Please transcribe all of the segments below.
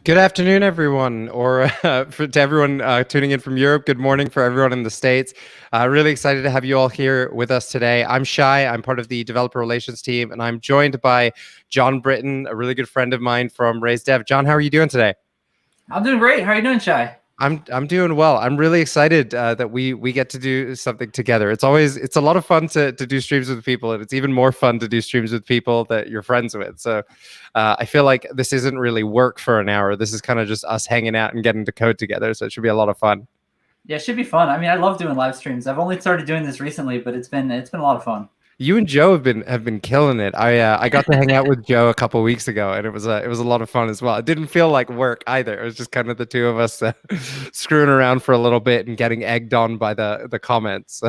Good afternoon, everyone, or to everyone tuning in from Europe. Good morning for everyone in the States. Really excited to have you all here with us today. I'm Shai. I'm part of the developer relations team, and I'm joined by John Britton, a really good friend of mine from Raise.dev. John, how are you doing today? I'm doing great. How are you doing, Shai? I'm doing well. I'm really excited that we get to do something together. It's a lot of fun to do streams with people, and it's even more fun to do streams with people that you're friends with. So I feel like this isn't really work for an hour. This is kind of just us hanging out and getting to code together. So it should be a lot of fun. Yeah, it should be fun. I mean, I love doing live streams. I've only started doing this recently, but it's been a lot of fun. You and Joe have been killing it. I got to hang out with Joe a couple weeks ago, and it was a lot of fun as well. It didn't feel like work either. It was just kind of the two of us screwing around for a little bit and getting egged on by the comments.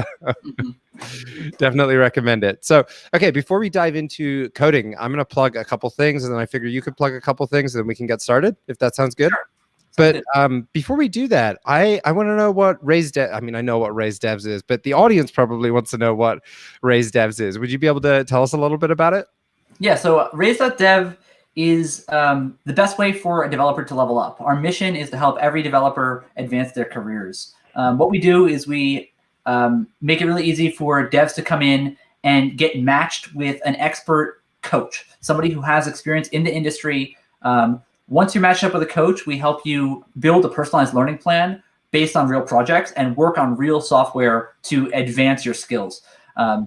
Definitely recommend it. So, okay, before we dive into coding, I'm gonna plug a couple things, and then I figure you could plug a couple things, and then we can get started if that sounds good. Sure. But before we do that, I want to know what Raise.dev. I mean, I know what Raise.dev is, but the audience probably wants to know what Raise.dev is. Would you be able to tell us a little bit about it? Yeah. So Raise.dev is the best way for a developer to level up. Our mission is to help every developer advance their careers. What we do is we make it really easy for devs to come in and get matched with an expert coach, somebody who has experience in the industry. Once you're matched up with a coach, we help you build a personalized learning plan based on real projects and work on real software to advance your skills.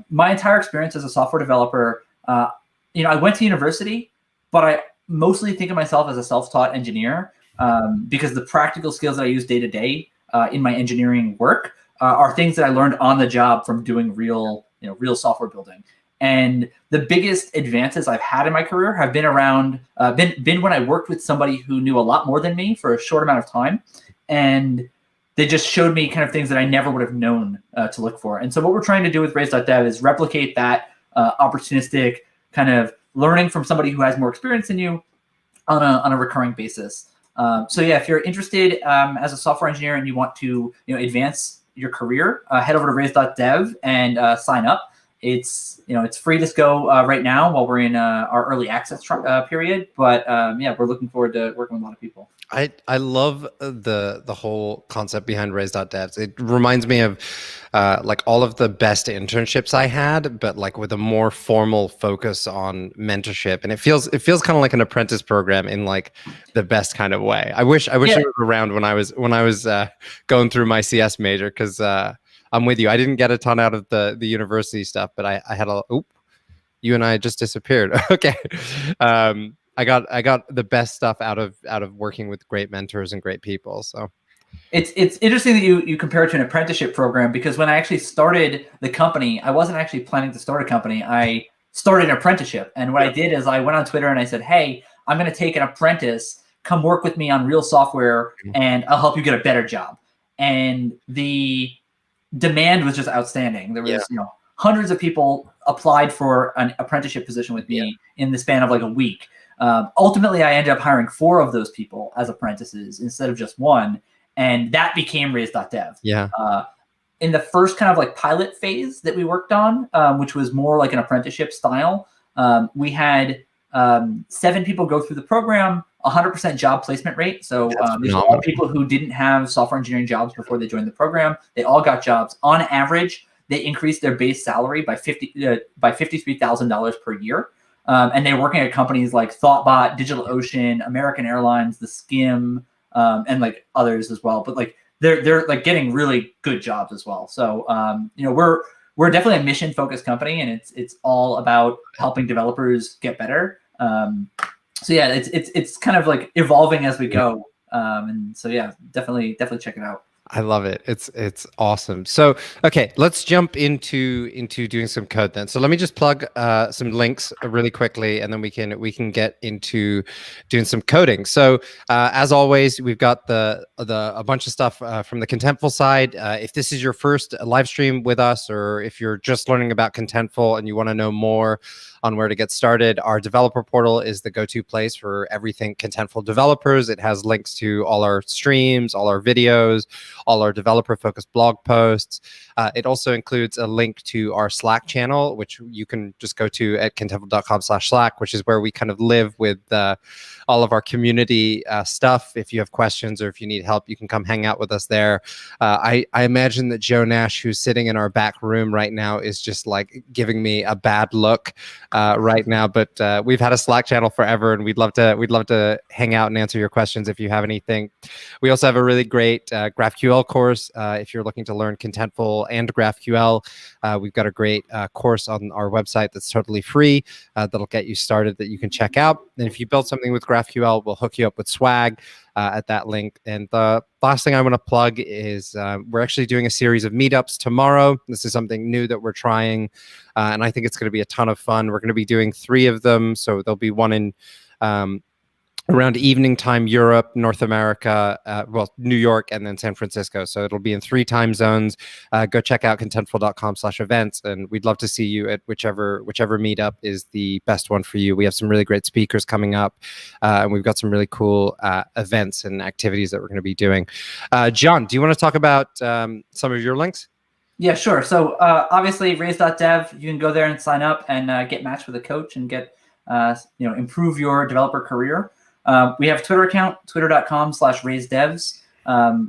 My entire experience as a software developer, I went to university, but I mostly think of myself as a self-taught engineer because the practical skills that I use day to day in my engineering work are things that I learned on the job from doing real software building. And the biggest advances I've had in my career have been around, been when I worked with somebody who knew a lot more than me for a short amount of time. And they just showed me kind of things that I never would have known to look for. And so what we're trying to do with Raise.dev is replicate that opportunistic kind of learning from somebody who has more experience than you on a recurring basis. So yeah, if you're interested as a software engineer and you want to advance your career, head over to Raise.dev and sign up. It's free to go right now while we're in our early access period. But yeah, we're looking forward to working with a lot of people. I love the whole concept behind Raise.dev. It reminds me of like all of the best internships I had, but like with a more formal focus on mentorship. And it feels kind of like an apprentice program in like the best kind of way. I wish it was around when I was going through my CS major, because I'm with you. I didn't get a ton out of the university stuff, but I had you and I just disappeared. Okay. I got the best stuff out of working with great mentors and great people. So it's interesting that you compare it to an apprenticeship program, because when I actually started the company, I wasn't actually planning to start a company. I started an apprenticeship. And what I did is I went on Twitter and I said, hey, I'm going to take an apprentice, come work with me on real software, and I'll help you get a better job. And the demand was just outstanding. There was hundreds of people applied for an apprenticeship position with me in the span of like a week. Ultimately, I ended up hiring 4 of those people as apprentices instead of just 1, and that became Raise.dev. Yeah. In the first kind of like pilot phase that we worked on, which was more like an apprenticeship style, we had 7 people go through the program, 100% job placement rate. So there's a lot of people who didn't have software engineering jobs before they joined the program. They all got jobs. On average, they increased their base salary by $53,000 per year. And they're working at companies like Thoughtbot, DigitalOcean, American Airlines, The Skim, and like others as well. But like they're like getting really good jobs as well. So we're definitely a mission focused company, and it's all about helping developers get better. So yeah, it's kind of like evolving as we go. And so yeah, definitely check it out. I love it. It's awesome. So, okay, let's jump into doing some code then. So let me just plug some links really quickly, and then we can get into doing some coding. So as always, we've got a bunch of stuff from the Contentful side. If this is your first live stream with us, or if you're just learning about Contentful and you want to know more on where to get started, our developer portal is the go-to place for everything Contentful developers. It has links to all our streams, all our videos, all our developer-focused blog posts. It also includes a link to our Slack channel, which you can just go to at contentful.com/Slack, which is where we kind of live with all of our community stuff. If you have questions or if you need help, you can come hang out with us there. I imagine that Joe Nash, who's sitting in our back room right now, is just like giving me a bad look right now. But we've had a Slack channel forever, and we'd love to hang out and answer your questions if you have anything. We also have a really great GraphQL course. If you're looking to learn Contentful and GraphQL, we've got a great course on our website that's totally free that'll get you started that you can check out. And if you build something with GraphQL, we'll hook you up with swag at that link. And the last thing I want to plug is we're actually doing a series of meetups tomorrow. This is something new that we're trying, and I think it's going to be a ton of fun. We're going to be doing 3 of them. So there'll be one in around evening time, Europe, North America, New York, and then San Francisco. So it'll be in 3 time zones. Go check out contentful.com/events, and we'd love to see you at whichever meetup is the best one for you. We have some really great speakers coming up, and we've got some really cool events and activities that we're going to be doing. John, do you want to talk about some of your links? Yeah, sure. So obviously, Raise.dev, you can go there and sign up and get matched with a coach and get improve your developer career. We have a Twitter account, twitter.com/raisedevs.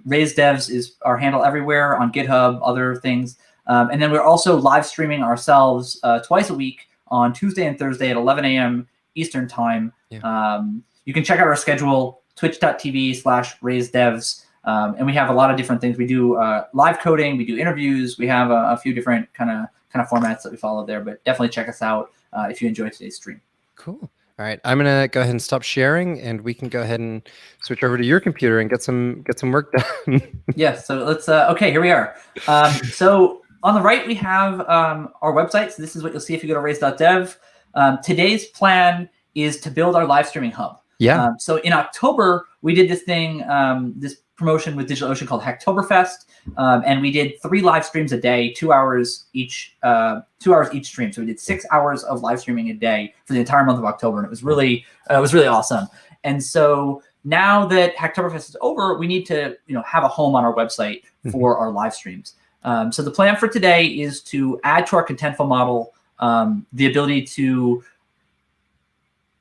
Raise.devs is our handle everywhere on GitHub, other things. And then we're also live streaming ourselves twice a week on Tuesday and Thursday at 11 a.m. Eastern time. Yeah. You can check out our schedule, twitch.tv/raisedevs. And we have a lot of different things. We do live coding, we do interviews, we have a few different kind of formats that we follow there, but definitely check us out if you enjoyed today's stream. Cool. All right, I'm gonna go ahead and stop sharing, and we can go ahead and switch over to your computer and get some work done. Yeah. So let's. Okay, here we are. So on the right we have our website. So this is what you'll see if you go to Raise.dev. Today's plan is to build our live streaming hub. Yeah. So in October we did this thing, this promotion with DigitalOcean called Hacktoberfest, and we did 3 live streams a day, 2 hours each. 2 hours each stream. So we did 6 hours of live streaming a day for the entire month of October, and it was really awesome. And so now that Hacktoberfest is over, we need to have a home on our website for our live streams. So the plan for today is to add to our Contentful model the ability to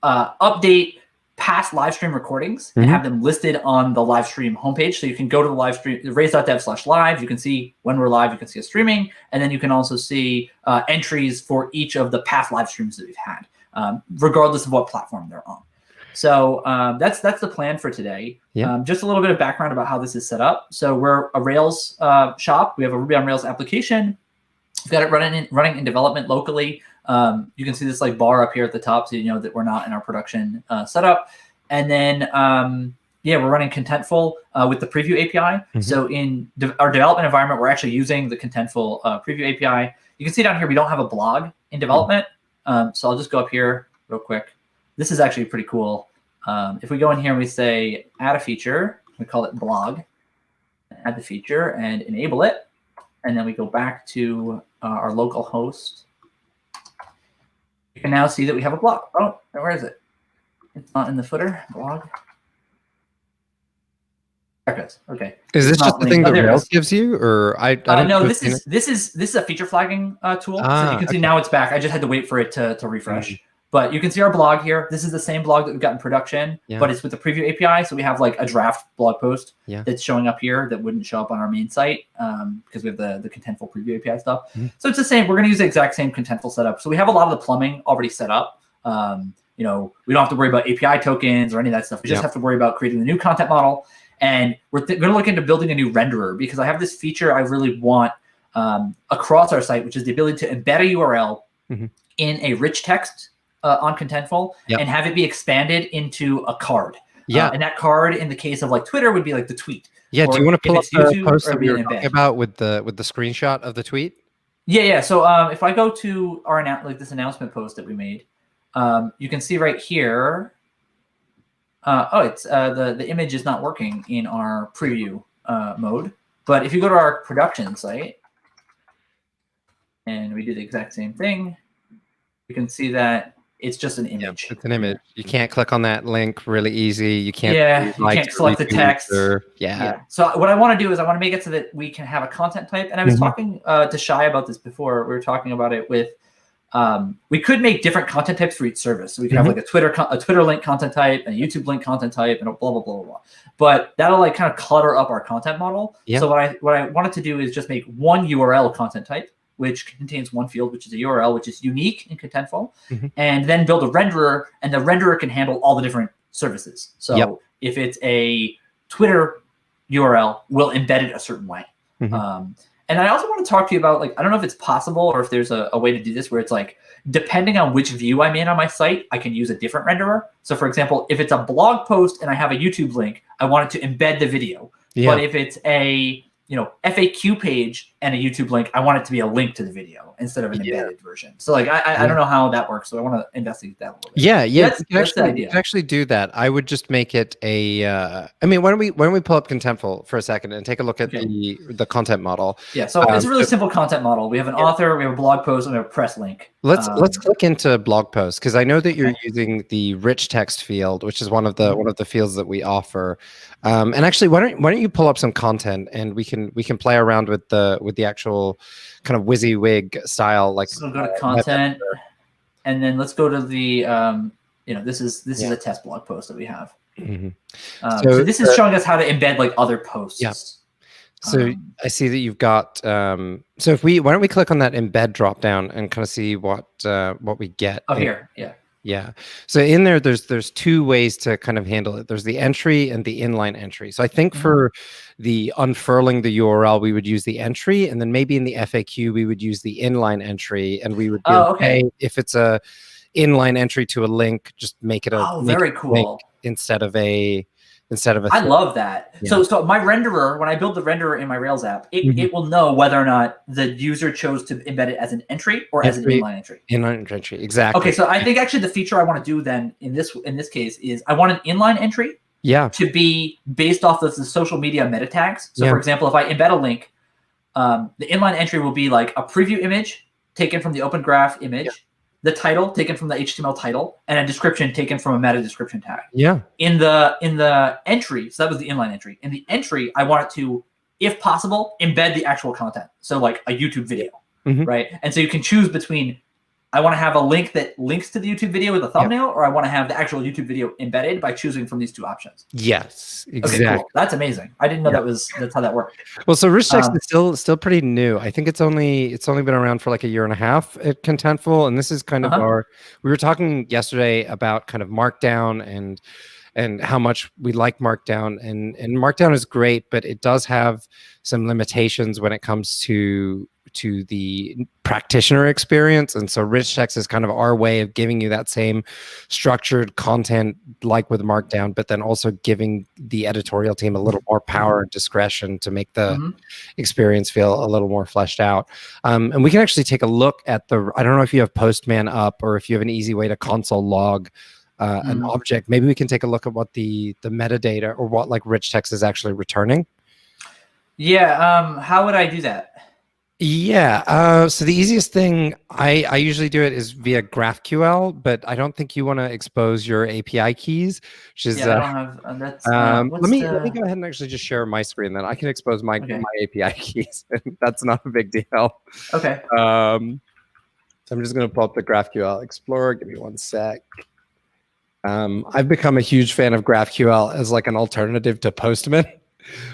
update past live stream recordings and have them listed on the live stream homepage. So you can go to the live stream, raise.dev/live. You can see when we're live, you can see us streaming. And then you can also see entries for each of the past live streams that we've had, regardless of what platform they're on. So that's the plan for today. Yeah. Just a little bit of background about how this is set up. So we're a Rails shop. We have a Ruby on Rails application. We've got it running in development locally. You can see this like bar up here at the top, so you know that we're not in our production setup. And then, we're running Contentful with the preview API. So in our development environment, we're actually using the Contentful preview API. You can see down here, we don't have a blog in development. So I'll just go up here real quick. This is actually pretty cool. If we go in here and we say add a feature, we call it blog, add the feature and enable it. And then we go back to our local host. You can now see that we have a blog. Oh, where is it? It's not in the footer. Blog. There it goes. Okay. Is this just the thing that Rails gives you, or I don't know? This is a feature flagging tool. So you can see now it's back. I just had to wait for it to refresh. But you can see our blog here. This is the same blog that we've got in production, but it's with the preview API. So we have like a draft blog post that's showing up here that wouldn't show up on our main site because we have the Contentful preview API stuff. So it's the same. We're going to use the exact same Contentful setup. So we have a lot of the plumbing already set up. We don't have to worry about API tokens or any of that stuff. We just have to worry about creating the new content model. And we're going to look into building a new renderer because I have this feature I really want across our site, which is the ability to embed a URL in a rich text on Contentful and have it be expanded into a card. And that card, in the case of like Twitter, would be like the tweet. Yeah. Do you want to pull up the post that we were talking about with the screenshot of the tweet? Yeah. So if I go to our this announcement post that we made, you can see right here. It's the image is not working in our preview mode. But if you go to our production site and we do the exact same thing, you can see that It's just an image. It's an image. You can't click on that link really easy. You can't. You can't select the text. Yeah. So what I want to do is I want to make it so that we can have a content type. And I was talking to Shai about this before. We were talking about it with. We could make different content types for each service. So we could have like a Twitter link content type, and a YouTube link content type, and blah blah blah blah blah. But that'll like kind of clutter up our content model. Yeah. So what I wanted to do is just make one URL content type, which contains one field, which is a URL, which is unique and Contentful, and then build a renderer, and the renderer can handle all the different services. So if it's a Twitter URL, we'll embed it a certain way. And I also want to talk to you about, like, I don't know if it's possible or if there's a way to do this where it's like, depending on which view I'm in on my site, I can use a different renderer. So for example, if it's a blog post and I have a YouTube link, I want it to embed the video. But if it's a FAQ page and a YouTube link, I want it to be a link to the video instead of an embedded version. So like I don't know how that works, so I want to investigate that a little bit. That's the idea. You can actually do that. I would just make it a. I mean, why don't we pull up Contentful for a second and take a look at the content model? Yeah, so it's a really simple content model. We have an author, we have a blog post, and we have a press link. Let's click into blog posts, because I know that you're using the rich text field, which is one of the fields that we offer. And actually, why don't you pull up some content, and we can play around with the actual kind of WYSIWYG style. Like, so we'll go to content, and then let's go to the this is a test blog post that we have. So this is showing us how to embed like other posts. Yeah. So I see that you've got. So why don't we click on that embed drop down and kind of see what we get? Oh, here, Yeah. So in there, there's two ways to kind of handle it. There's the entry and the inline entry. So I think for the unfurling the URL, we would use the entry, and then maybe in the FAQ, we would use the inline entry, and we would if it's a inline entry to a link, just make it a very cool instead of a I love that. Yeah. So my renderer, when I build the renderer in my Rails app, it will know whether or not the user chose to embed it as an entry or as an inline entry. Inline entry, exactly. Okay, so I think actually the feature I want to do then in this case is I want an inline entry to be based off of the social media meta tags. So for example, if I embed a link, the inline entry will be like a preview image taken from the Open Graph image, the title taken from the HTML title, and a description taken from a meta description tag. Yeah. In the entry, so that was the inline entry. In the entry, I want it to, if possible, embed the actual content. So like a YouTube video, right? And so you can choose between, I want to have a link that links to the YouTube video with a thumbnail, or I want to have the actual YouTube video embedded by choosing from these two options. Yes, exactly. Okay, cool. That's amazing. I didn't know that's how that worked. Well, so rich text is still pretty new. I think it's only been around for like a year and a half at Contentful, and this is kind of we were talking yesterday about kind of Markdown and how much we like Markdown, and Markdown is great, but it does have some limitations when it comes to the practitioner experience. And so rich text is kind of our way of giving you that same structured content like with Markdown, but then also giving the editorial team a little more power and discretion to make the experience feel a little more fleshed out. And we can actually take a look at I don't know if you have Postman up or if you have an easy way to console log an object. Maybe we can take a look at what the metadata or what like rich text is actually returning. Yeah. How would I do that? Yeah, so the easiest thing, I usually do it is via GraphQL, but I don't think you want to expose your API keys, which is, I don't have, that's, let me go ahead and actually just share my screen, then I can expose my API keys. That's not a big deal. Okay. So I'm just going to pull up the GraphQL Explorer. Give me one sec. I've become a huge fan of GraphQL as like an alternative to Postman,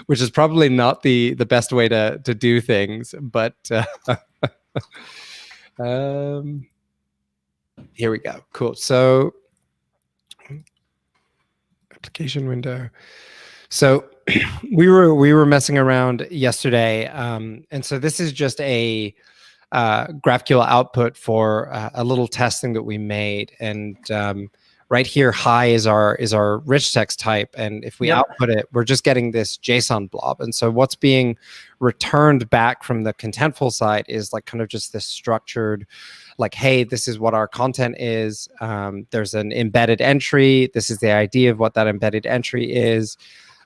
which is probably not the best way to do things, but here we go. Cool. So application window. So we were messing around yesterday, and so this is just a GraphQL output for a little testing that we made, and right here, hi is our rich text type, and if we output it, we're just getting this JSON blob. And so what's being returned back from the Contentful side is like kind of just this structured, like, hey, this is what our content is. There's an embedded entry. This is the idea of what that embedded entry is.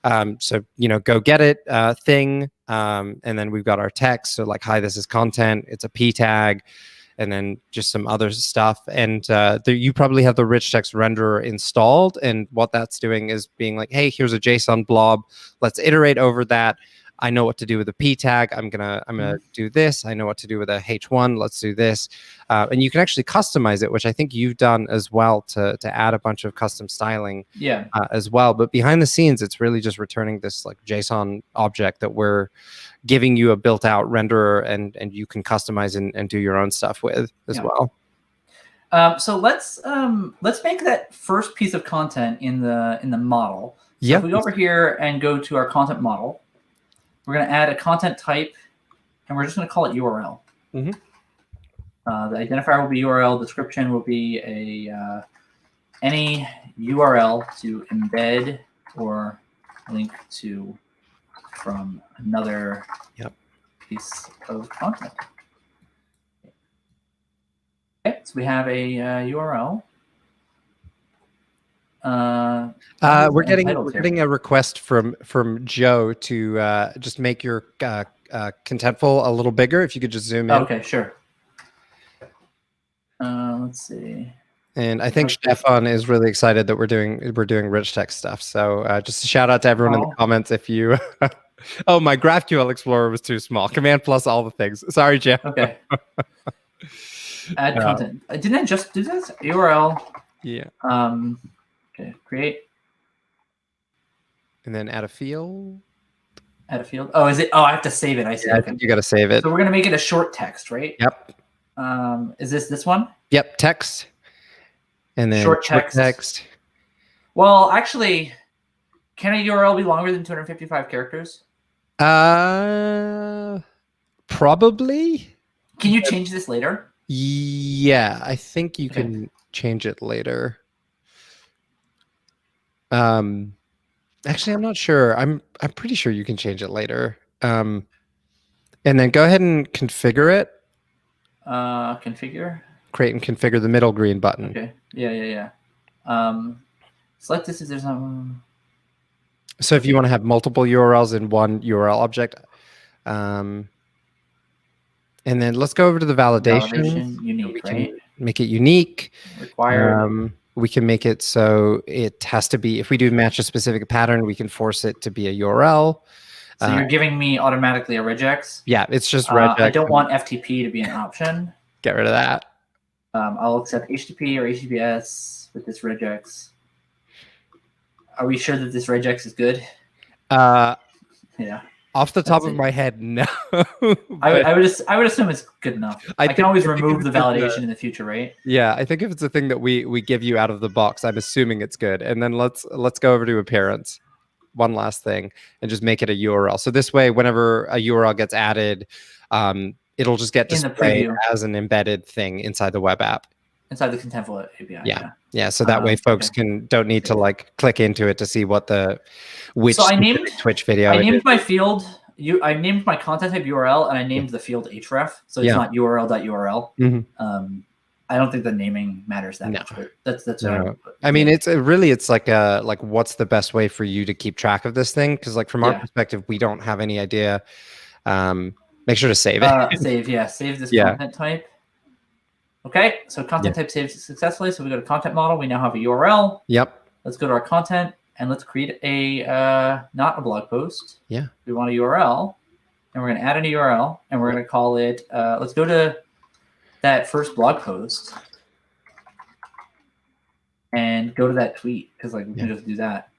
So go get it thing, and then we've got our text. So like, hi, this is content. It's a p tag. and then just some other stuff. And you probably have the rich text renderer installed. And what that's doing is being like, hey, here's a JSON blob. Let's iterate over that. I know what to do with a p tag. I'm gonna do this. I know what to do with a h1. Let's do this, and you can actually customize it, which I think you've done as well to add a bunch of custom styling, as well. But behind the scenes, it's really just returning this like JSON object that we're giving you a built-out renderer, and you can customize and do your own stuff with as well. So let's make that first piece of content in the model. So if we go over here and go to our content model. We're going to add a content type, and we're just going to call it URL. The identifier will be URL. Description will be any URL to embed or link to from another piece of content. Okay, so we have a URL. We're getting a request from Joe to just make your Contentful a little bigger. If you could just zoom in. Okay, sure. Let's see. And I think Stefan is really excited that we're doing rich text stuff. So just a shout out to everyone in the comments if you. Oh, my GraphQL Explorer was too small. Command plus all the things. Sorry, Jeff. Okay. Add content. Didn't I just do this? URL. Yeah. Okay, create. And then add a field. Add a field. Oh, is it? Oh, I have to save it. I see. Yeah, okay. I think you got to save it. So we're going to make it a short text, right? Yep. Is this one? Yep, text. And then short text. Well, actually, can a URL be longer than 255 characters? Probably. Can you change this later? Yeah, I think you can change it later. Actually, I'm not sure. I'm pretty sure you can change it later. And then go ahead and configure it. Configure. Create and configure the middle green button. Okay. Yeah. Select this if there's some. So if you want to have multiple URLs in one URL object, and then let's go over to the validation. Unique, right? Make it unique. Required. We can make it so it has to be, if we do match a specific pattern, we can force it to be a URL. So you're giving me automatically a regex? Yeah, it's just regex. I don't want FTP to be an option. Get rid of that. I'll accept HTTP or HTTPS with this regex. Are we sure that this regex is good? Yeah. Off the top of my head, no. I would assume it's good enough. I can always remove the validation in the future, right? Yeah, I think if it's a thing that we give you out of the box, I'm assuming it's good. And then let's go over to appearance. One last thing, and just make it a URL. So this way, whenever a URL gets added, it'll just get displayed as an embedded thing inside the web app. Inside the Contentful API. Yeah. So that way, folks don't need to like click into it to see what which Twitch video. I named my field. I named my content type URL, and I named the field href, so it's not URL.url. I don't think the naming matters that much. But that's no. I mean, it's like what's the best way for you to keep track of this thing? Because like from our perspective, we don't have any idea. Make sure to save it. Save this content type. Okay, so content type saved successfully. So we go to content model. We now have a URL. Yep. Let's go to our content and let's create a not a blog post. Yeah. We want a URL, and we're going to add an URL, and we're going to call it. Let's go to that first blog post and go to that tweet because like we can just do that.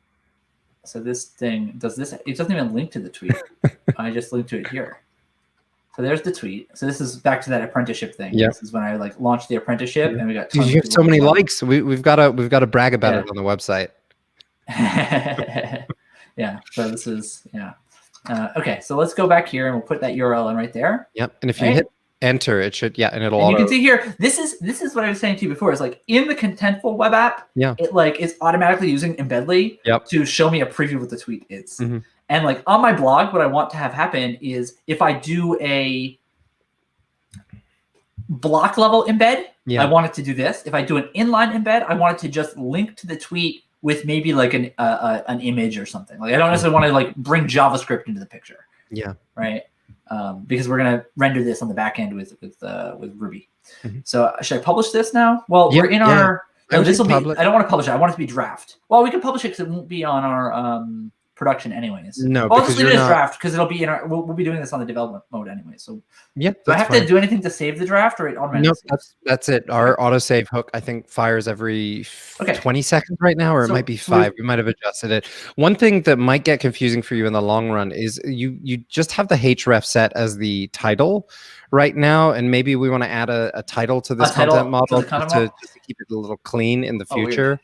So this thing does this. It doesn't even link to the tweet. I just linked to it here. So there's the tweet. So this is back to that apprenticeship thing. Yeah. This is when I like launched the apprenticeship, and we got. Dude, you have so many likes. We've got to brag about it on the website. Yeah. So this is okay. So let's go back here and we'll put that URL in right there. Yep. And if you hit enter, it should and it'll. And you can see here. This is what I was saying to you before. It's like in the Contentful web app. Yeah. It like is automatically using Embedly. To show me a preview of what the tweet is. And like on my blog, what I want to have happen is if I do a block level embed, I want it to do this. If I do an inline embed, I want it to just link to the tweet with maybe like an image or something. Like I don't necessarily want to like bring JavaScript into the picture. Yeah. Right. Because we're gonna render this on the back end with Ruby. So should I publish this now? Well, we're in our. No, this will be. I don't want to publish it. I want it to be draft. Well, we can publish it because it won't be on our production anyways. No, I'll just leave it as draft because it'll be in our. We'll be doing this on the development mode anyway. So yeah, do I have to do anything to save the draft or it automatically? Nope, that's it. Our autosave hook, I think, fires every 20 seconds right now, or it might be 5. We might have adjusted it. One thing that might get confusing for you in the long run is you just have the href set as the title right now, and maybe we want to add a title to this content model just to keep it a little clean in the future.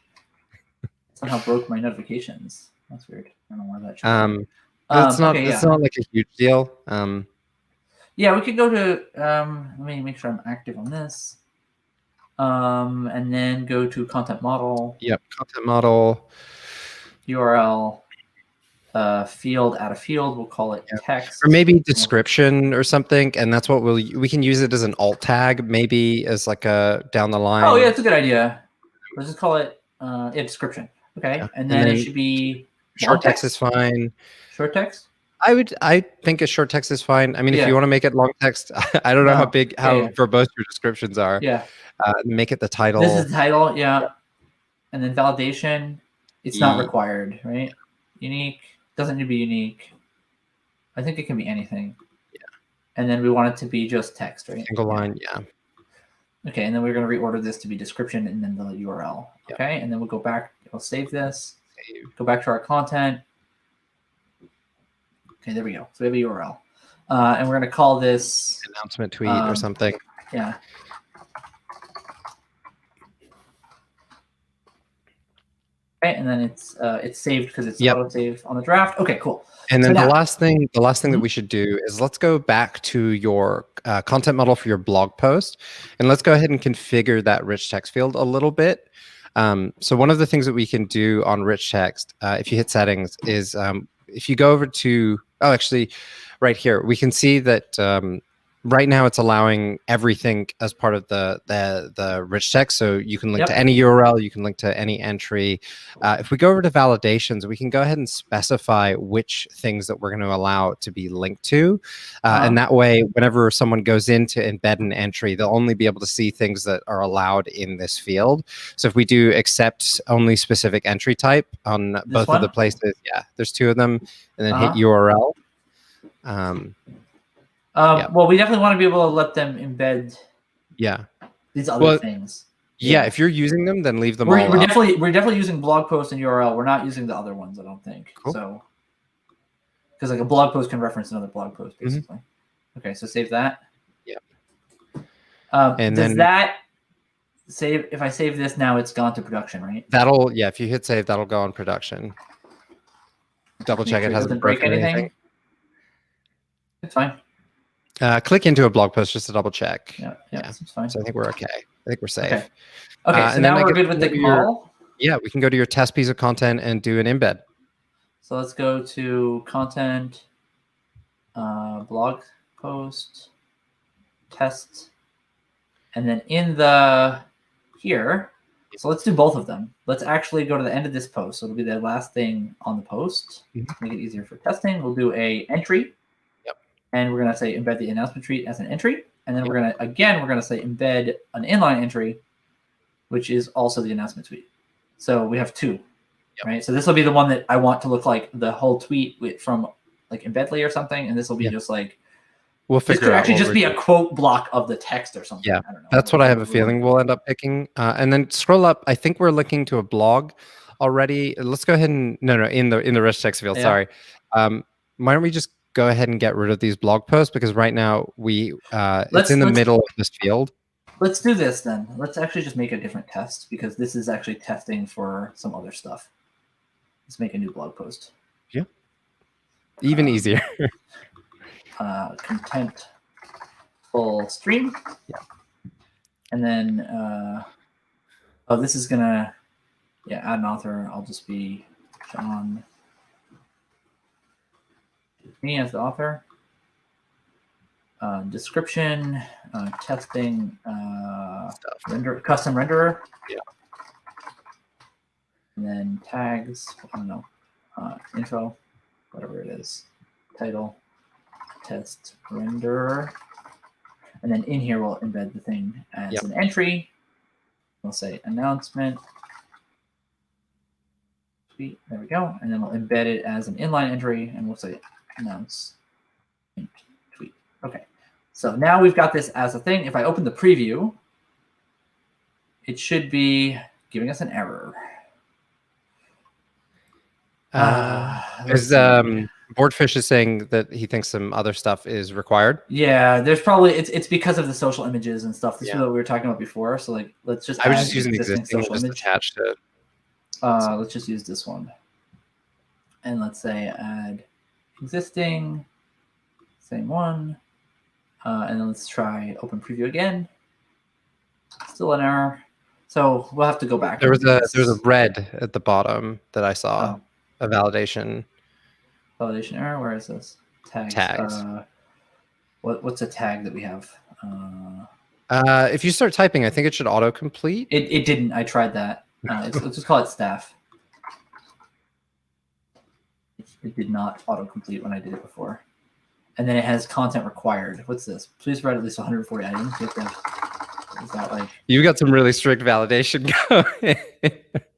Somehow broke my notifications. That's weird. I don't know why that should it's not like a huge deal. Yeah, we could go to, let me make sure I'm active on this. And then go to content model. Yep, content model. URL, field, add a field. We'll call it text. Or maybe description or something. And that's what we can use it as an alt tag, maybe as like a down the line. Oh, yeah, it's a good idea. Let's just call it description. Okay. Yeah. And then it should be short text is fine. Short text? I think a short text is fine. I mean, if you want to make it long text, I don't know how verbose your descriptions are. Yeah. Make it the title. This is the title, yeah. And then validation, it's not required, right? Unique, doesn't need to be unique. I think it can be anything. Yeah. And then we want it to be just text, right? Single line, yeah. Okay, and then we're going to reorder this to be description and then the URL. Okay, and then we'll go back, we'll save this, go back to our content. Okay, there we go. So we have a URL. And we're going to call this announcement tweet or something. Yeah. Okay, and then it's saved because it's auto save on the draft. Okay, cool. And then the last thing that we should do is let's go back to your content model for your blog post, and let's go ahead and configure that rich text field a little bit. So one of the things that we can do on rich text, if you hit settings, is if you go over to right here, we can see that right now it's allowing everything as part of the rich text. So you can link to any URL, you can link to any entry. If we go over to validations, we can go ahead and specify which things that we're going to allow to be linked to. And that way, whenever someone goes in to embed an entry, they'll only be able to see things that are allowed in this field. So if we do accept only specific entry type on both of the places, there's 2 of them, and then hit URL. Well, we definitely want to be able to let them embed these other things. Yeah, if you're using them, then leave them all we're definitely using blog post and URL. We're not using the other ones, I don't think. Cool. So because like a blog post can reference another blog post, basically. Okay, so save that. Yeah. And does that save? If I save this now, it's gone to production, right? That'll if you hit save, that'll go on production. Double check it hasn't broken anything. It's fine. Click into a blog post just to double check. Yeah, it's fine. So I think we're okay. I think we're safe. Okay, so now we're good with the model. Yeah, we can go to your test piece of content and do an embed. So let's go to content, blog post, test, and then in here. So let's do both of them. Let's actually go to the end of this post. So it'll be the last thing on the post. Make it easier for testing. We'll do a entry. And we're going to say embed the announcement tweet as an entry. And then we're going to say embed an inline entry, which is also the announcement tweet. So we have 2, right? So this will be the one that I want to look like the whole tweet from like embedly or something. And this will be just like, we'll figure this could actually just be a quote block of the text or something. Yeah, I don't know. That's what I have a feeling we'll end up picking. And then scroll up. I think we're linking to a blog already. Let's go ahead and, in the rich text field, sorry. Why don't we just go ahead and get rid of these blog posts, because right now it's in the middle of this field. Let's do this then. Let's actually just make a different test, because this is actually testing for some other stuff. Let's make a new blog post. Yeah. Even easier. Contentful stream. Yeah. And then this is gonna add an author. I'll just be John. Me as the author. Description, testing, custom renderer. Yeah. And then tags, I don't know, info, whatever it is, title, test, renderer. And then in here, we'll embed the thing as an entry. We'll say announcement. Tweet. There we go. And then we'll embed it as an inline entry, and we'll say announce tweet. Okay. So now we've got this as a thing. If I open the preview, it should be giving us an error. Boardfish is saying that he thinks some other stuff is required. Yeah, there's probably it's because of the social images and stuff. This is what we were talking about before. So like, let's just. I was just using existing social image attached to it. Let's just use this one, and let's say add existing, same one, and then let's try open preview again. Still an error. So we'll have to go back. There was a red at the bottom that I saw. A validation. Validation error. Where is this? Tags. What's a tag that we have? If you start typing, I think it should autocomplete. It didn't. I tried that. Let's just call it staff. It did not autocomplete when I did it before. And then it has content required. What's this? Please write at least 140 items. Is that like? You got some really strict validation going.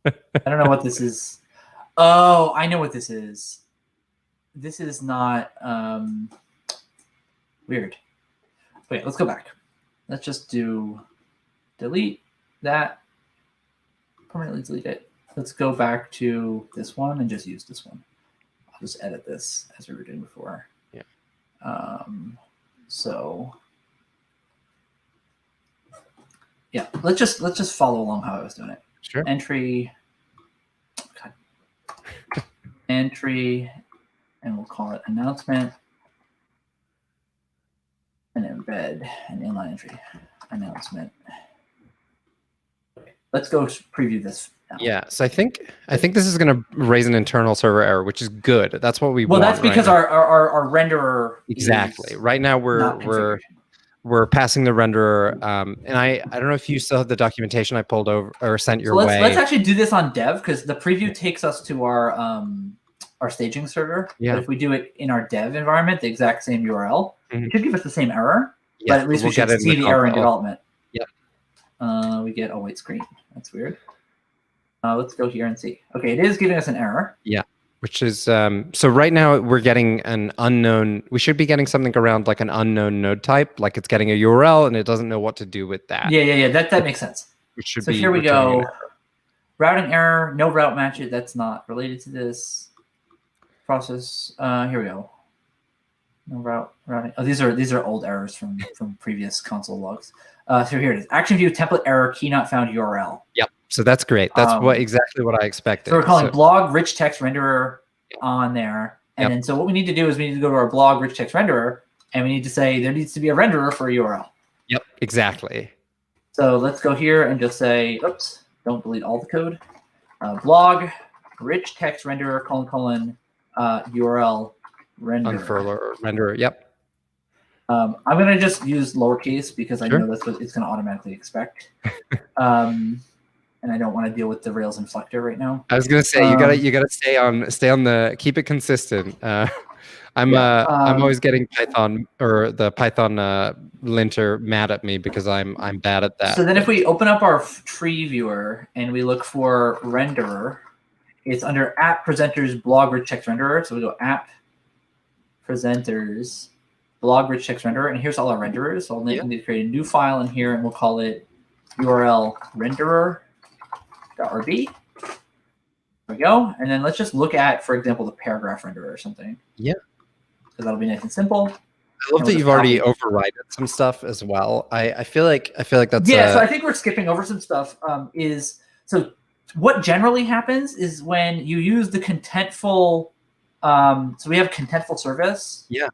I don't know what this is. Oh, I know what this is. This is not weird. Wait, let's go back. Let's just do delete that. Permanently delete it. Let's go back to this one and just use this one. I'll just edit this as we were doing before. Yeah. So yeah, let's just follow along how I was doing it. Sure. Entry. Entry, and we'll call it announcement, and embed an inline entry announcement. Okay, let's go preview this now. Yeah, so I think this is going to raise an internal server error, which is good. That's what we want. Well, that's because our renderer exactly right now we're passing the renderer, and I don't know if you saw the documentation I pulled over or sent your way. Let's actually do this on dev, because the preview takes us to our staging server. Yeah. But if we do it in our dev environment, the exact same URL, it should give us the same error. Yeah, but at least we should see the error in development. Yeah. We get a white screen. That's weird. Let's go here and see. Okay, it is giving us an error. Yeah. Which is, so right now we're getting an unknown, we should be getting something around like an unknown node type, like it's getting a URL and it doesn't know what to do with that. Yeah, that makes sense. Which should so here we go. Routing error, no route match it, that's not related to this process. Here we go. No routing. Oh, these are old errors from previous console logs. So here it is. Action view template error, key not found URL. Yep. So that's great. That's exactly what I expected. So we're calling blog rich text renderer on there. And then so what we need to do is we need to go to our blog rich text renderer, and we need to say there needs to be a renderer for a URL. Yep, exactly. So let's go here and just say, oops, don't delete all the code. Blog rich text renderer : URL renderer. Unfurler renderer. Yep. I'm going to just use lowercase because I know that's what it's going to automatically expect. And I don't want to deal with the Rails inflector right now. I was going to say you gotta stay on the keep it consistent. I'm always getting Python or the Python linter mad at me because I'm bad at that. So then if we open up our tree viewer and we look for renderer, it's under app presenters blog rich text renderer. So we go app presenters blog rich text renderer, and here's all our renderers. So I'll need to create a new file in here, and we'll call it URL renderer.rb. There we go. And then let's just look at, for example, the paragraph renderer or something. Yeah. Because that'll be nice and simple. I love that you've already overridden some stuff as well. I feel like that's so I think we're skipping over some stuff. So what generally happens is when you use the contentful. So we have contentful service. Yeah.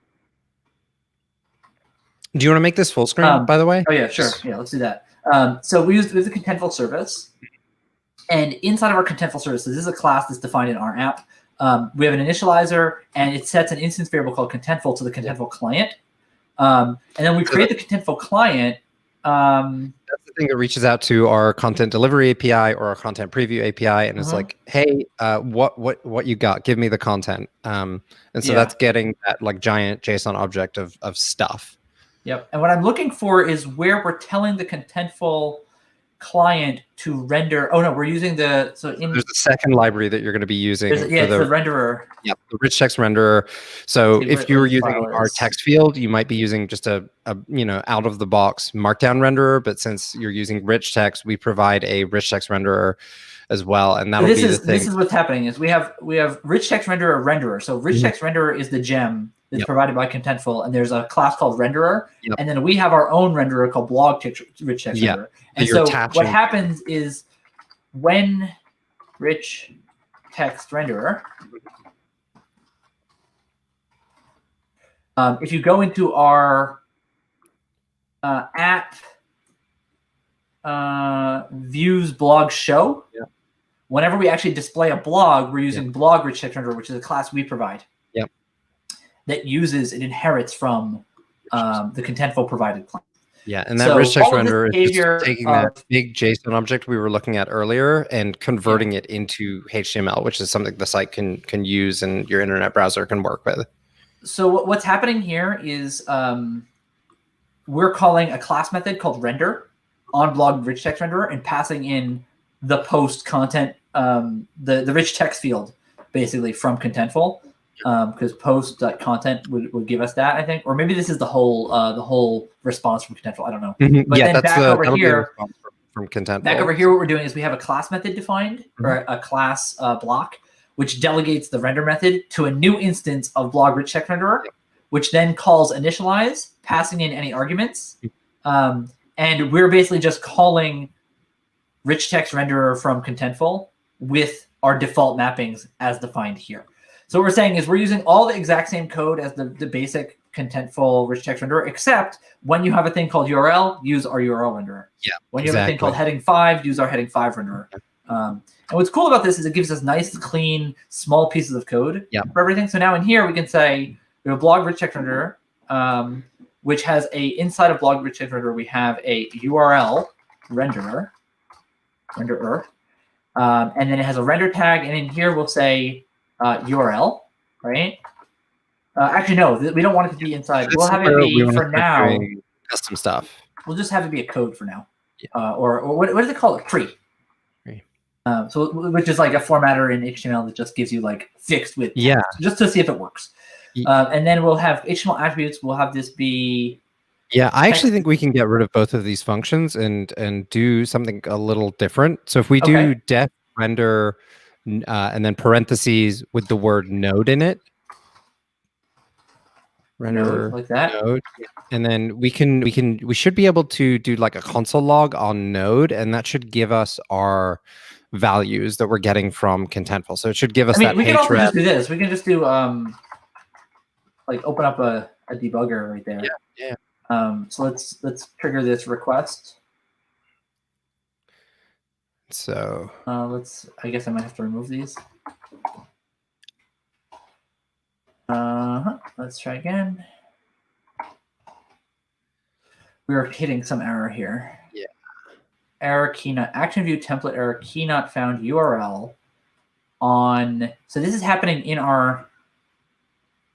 Do you want to make this full screen, by the way? Oh yeah, sure. Yeah, let's do that. So we use the contentful service, and inside of our contentful service, so this is a class that's defined in our app. We have an initializer, and it sets an instance variable called contentful to the contentful client. And then we create the contentful client. That's the thing that reaches out to our content delivery API or our content preview API, and it's like, hey, what you got? Give me the content. And so that's getting that like giant JSON object of stuff. Yep. And what I'm looking for is where we're telling the Contentful client to render. Oh no, we're using the there's a second library that you're going to be using it's the renderer. Yeah, the rich text renderer. So if you were using our is. text field, you might be using just a out of the box markdown renderer. But since you're using rich text, we provide a rich text renderer as well, and that'll be the thing. This is what's happening is we have rich text renderer. So rich text renderer is the gem that's provided by Contentful, and there's a class called renderer, and then we have our own renderer called blog text, rich text renderer. And so what happens is when rich text renderer, if you go into our app views blog show, whenever we actually display a blog, we're using blog rich text renderer, which is a class we provide. That uses and inherits from the Contentful provided class. Yeah, and that rich text renderer is just taking that big JSON object we were looking at earlier and converting it into HTML, which is something the site can use and your internet browser can work with. So what's happening here is we're calling a class method called render on blog rich text renderer and passing in the post content, the rich text field, basically from Contentful, because post.content would give us that, I think, or maybe this is the whole response from Contentful. I don't know. But then back over here, from Contentful. Back over here, what we're doing is we have a class method defined, or a class block, which delegates the render method to a new instance of blog rich text renderer, which then calls initialize, passing in any arguments, and we're basically just calling rich text renderer from Contentful with our default mappings as defined here. So what we're saying is we're using all the exact same code as the basic Contentful rich text renderer, except when you have a thing called URL, use our URL renderer. Yeah. When you have a thing called heading 5, use our heading 5 renderer. And what's cool about this is it gives us nice, clean, small pieces of code for everything. So now in here we can say we have a blog rich text renderer, which has inside of blog rich text renderer we have a URL renderer, and then it has a render tag, and in here we'll say URL, right? Actually, no, we don't want it to be inside. We'll have it be, for now, custom stuff. We'll just have it be a code for now. Or what do they call it? Free. So which is like a formatter in HTML that just gives you like fixed with text, just to see if it works. And then we'll have HTML attributes. We'll have this be... Yeah, I actually think we can get rid of both of these functions and do something a little different. So if we do def render and then parentheses with the word node in it, render like that, node, and then we should be able to do like a console log on node, and that should give us our values that we're getting from Contentful. So it should give us that. We can also just do this. We can just do like open up a debugger right there. Yeah. So let's trigger this request. So I guess I might have to remove these. Let's try again. We are hitting some error here. Yeah. Error key not action view template error key not found URL on. So this is happening in our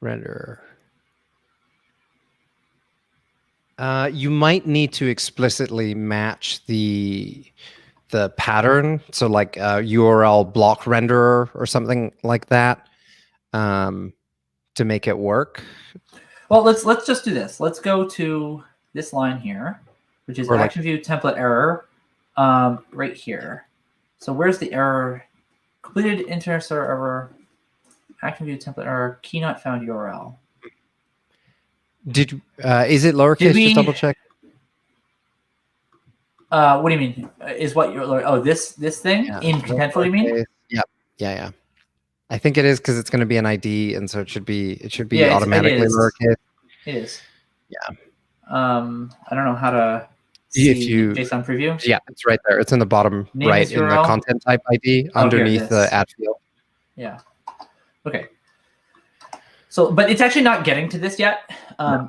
renderer. You might need to explicitly match the pattern, so like URL block renderer or something like that, to make it work. Well, let's just do this. Let's go to this line here, which is action view template error, right here. So where's the error? Completed internet server error, action view template error, key not found URL. Is it lowercase? Just double check. What do you mean? Is what you're this thing in Contentful? You mean? Yeah. I think it is because it's going to be an ID, and so it should be automatically lowercase. It is. Yeah. I don't know how to see JSON preview. Yeah, it's right there. It's in the bottom right in the content type ID underneath the add field. Yeah. Okay. So, but it's actually not getting to this yet,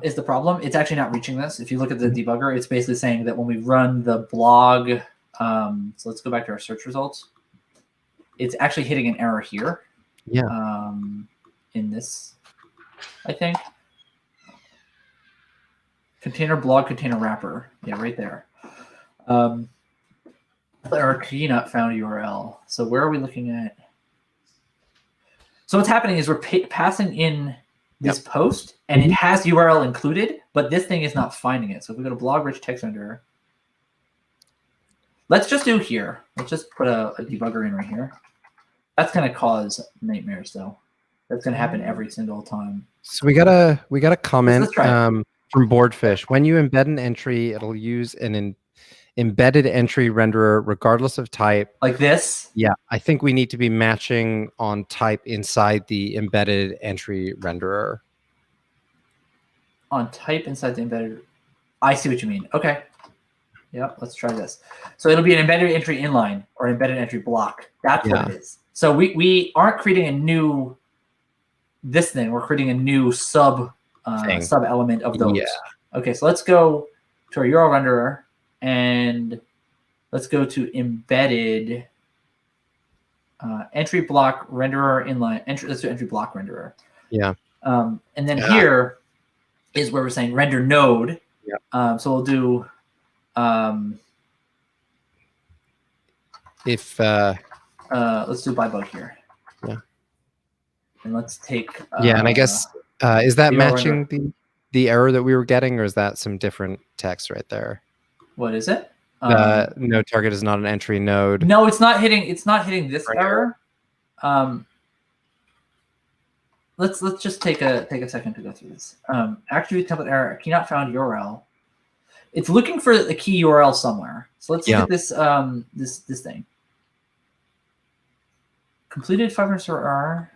is the problem. It's actually not reaching this. If you look at the debugger, it's basically saying that when we run the blog, so let's go back to our search results. It's actually hitting an error here. Yeah. In this, I think. Container blog, container wrapper. Yeah, right there. Our key not found URL. So where are we looking at? So what's happening is we're passing in this post, and it has URL included, but this thing is not finding it. So if we go to blog rich text renderer, let's just do here. Let's just put a debugger in right here. That's going to cause nightmares, though. That's going to happen every single time. So we got a comment Let's try it. from Boardfish. When you embed an entry, it'll use an embedded entry renderer regardless of type. Like this? Yeah, I think we need to be matching on type inside the embedded entry renderer. On type inside the embedded. I see what you mean. Okay. Yeah, let's try this. So it'll be an embedded entry inline or embedded entry block. That's what it is. So we aren't creating a new this thing. We're creating a new sub element of those. Yeah. Okay, so let's go to our URL renderer and let's go to embedded entry block renderer inline. Let's do entry block renderer. Yeah. And then here is where we're saying render node. Yeah. So we'll do let's do by bug here. Yeah. And let's take and I guess is that matching the error that we were getting, or is that some different text right there? What is it? No target is not an entry node. No, it's not hitting this error. Let's just take a second to go through this. Attribute template error, key not found URL. It's looking for the key URL somewhere. So let's look at this this thing. Completed 500 error.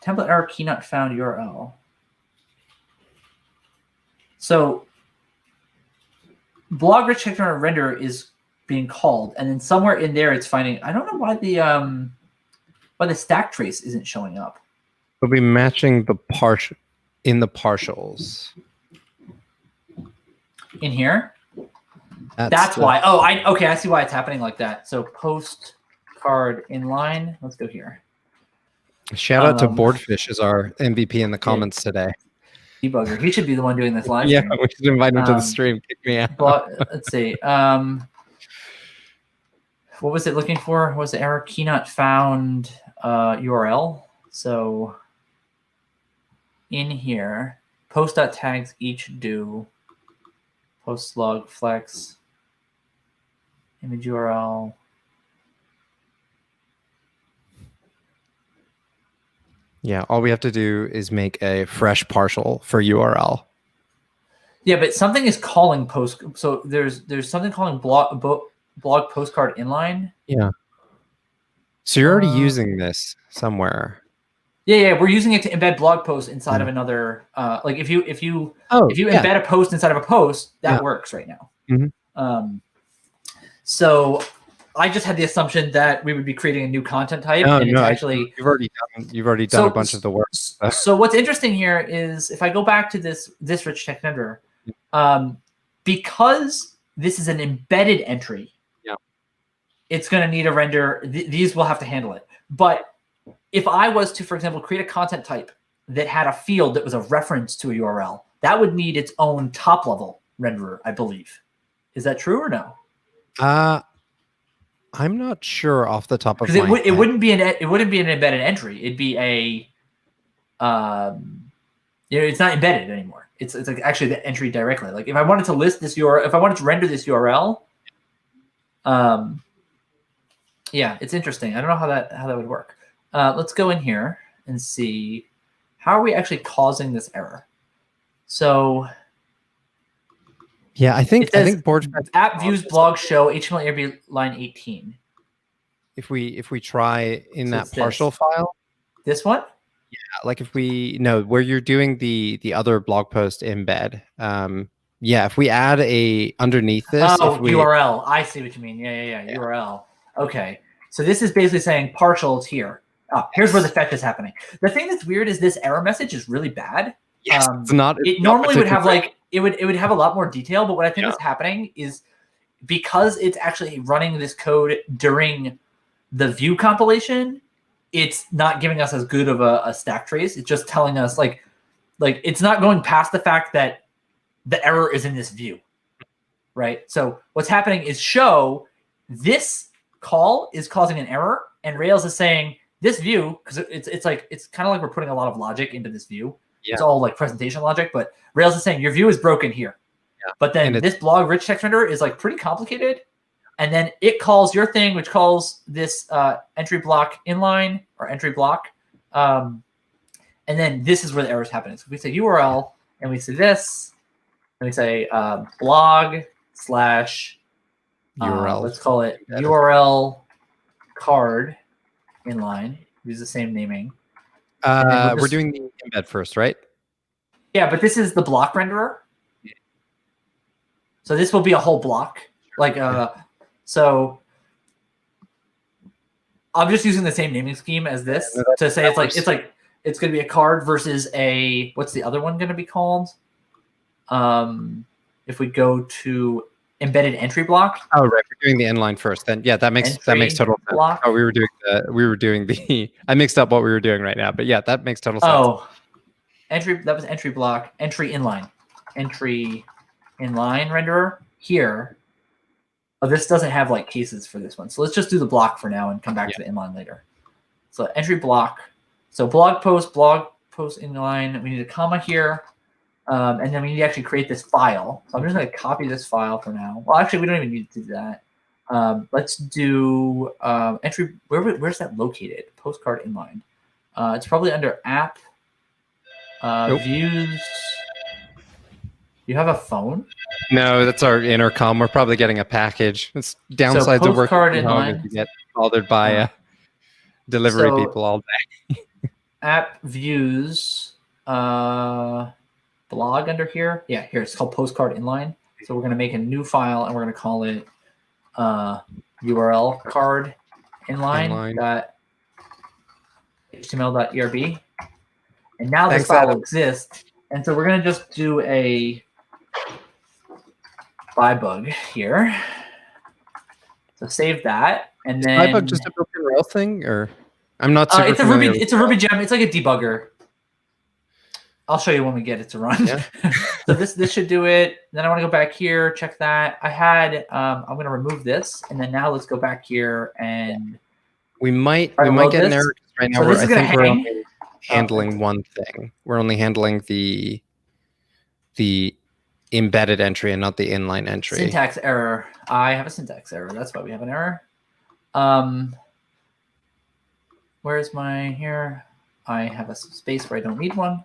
Template error, key not found URL. So blog rich text render is being called, and then somewhere in there it's finding. I don't know why the stack trace isn't showing up. We'll be matching the partial in the partials. In here? That's why. Oh, I see why it's happening like that. So post card inline. Let's go here. Shout out to Boardfish as our MVP in the comments today. Debugger. He should be the one doing this live stream. Yeah, we should invite him to the stream. Kick me out. Let's see. What was it looking for? What was the error? Key not found URL. So in here, post.tags each do post slug flex image URL. Yeah, all we have to do is make a fresh partial for URL. Yeah, but something is calling post. So there's something calling blog postcard inline. Yeah. So you're already using this somewhere. Yeah, we're using it to embed blog posts inside of another. Like if you embed a post inside of a post, that works right now. Mm-hmm. So I just had the assumption that we would be creating a new content type, and it's actually you've already done a bunch of the work. So what's interesting here is if I go back to this rich text renderer, because this is an embedded entry, it's going to need a render. These will have to handle it. But if I was to, for example, create a content type that had a field that was a reference to a URL, that would need its own top level renderer, I believe. Is that true or no? I'm not sure off the top of my head. It wouldn't be an embedded entry. It'd be a it's not embedded anymore. It's like actually the entry directly. Like if I wanted to list this URL, if I wanted to render this URL, yeah, it's interesting. I don't know how that would work. Let's go in here and see how are we actually causing this error. So yeah, I think board app views blog show HTML ARB line 18. If we try in that partial file, this one. Yeah, like if where you're doing the other blog post embed. Yeah, if we add a underneath this. URL. I see what you mean. Yeah. URL. Okay. So this is basically saying partials here. Here's where the fetch is happening. The thing that's weird is this error message is really bad. Yes, it's not. It normally would have it would have a lot more detail, but what I think is happening is because it's actually running this code during the view compilation, it's not giving us as good of a stack trace. It's just telling us like it's not going past the fact that the error is in this view, right? So what's happening is show this call is causing an error, and Rails is saying this view, because it's kind of like we're putting a lot of logic into this view. Yeah. It's all like presentation logic, but Rails is saying your view is broken here. Yeah. But then this blog rich text renderer is like pretty complicated. And then it calls your thing, which calls this entry block inline or entry block. And then this is where the errors happen. So if we say URL and we say this, and we say blog / URL. Let's call it URL card inline. Use the same naming. We're doing the embed first, right? Yeah, but this is the block renderer. So this will be a whole block. Like so I'm just using the same naming scheme as this to say it's going to be a card versus a, what's the other one going to be called? If we go to embedded entry block. Oh, right. We're doing the inline first. Then yeah, that makes total sense. Block. Oh, we were doing the I mixed up what we were doing right now, but yeah, that makes total sense. Oh, that was entry block, entry inline renderer here. Oh, this doesn't have like cases for this one. So let's just do the block for now and come back to the inline later. So entry block. So blog post inline. We need a comma here. And then we need to actually create this file. So I'm just going to copy this file for now. Well, actually, we don't even need to do that. Let's do entry. Where's that located? Postcard inline. It's probably under app views. You have a phone? No, that's our intercom. We're probably getting a package. It's downsides of working from home if you get bothered by delivery people all day. App views blog under here. Yeah, here it's called postcard inline. So we're going to make a new file and we're going to call it URL card inline.html.erb. And now this file exists. And so we're going to just do a bug here. So save that, and then bug just a broken Rails thing, or I'm not super it's a Ruby gem. It's like a debugger. I'll show you when we get it to run. Yeah. So this should do it. Then I want to go back here, check that. I had I'm going to remove this, and then now let's go back here and we might get an error right now. I think we're only handling one thing. We're only handling the embedded entry and not the inline entry. Syntax error. I have a syntax error. That's why we have an error. Where's my here? I have a space where I don't need one.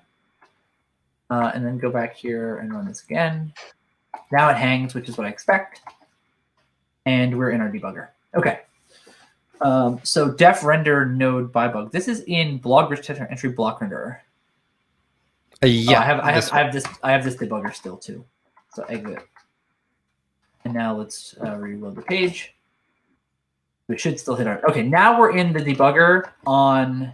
And then go back here and run this again. Now it hangs, which is what I expect. And we're in our debugger. Okay. So def render node by bug. This is in blog rich entry block renderer. Yeah, I have this debugger still too. So exit. And now let's reload the page. We should still hit our. Okay, now we're in the debugger on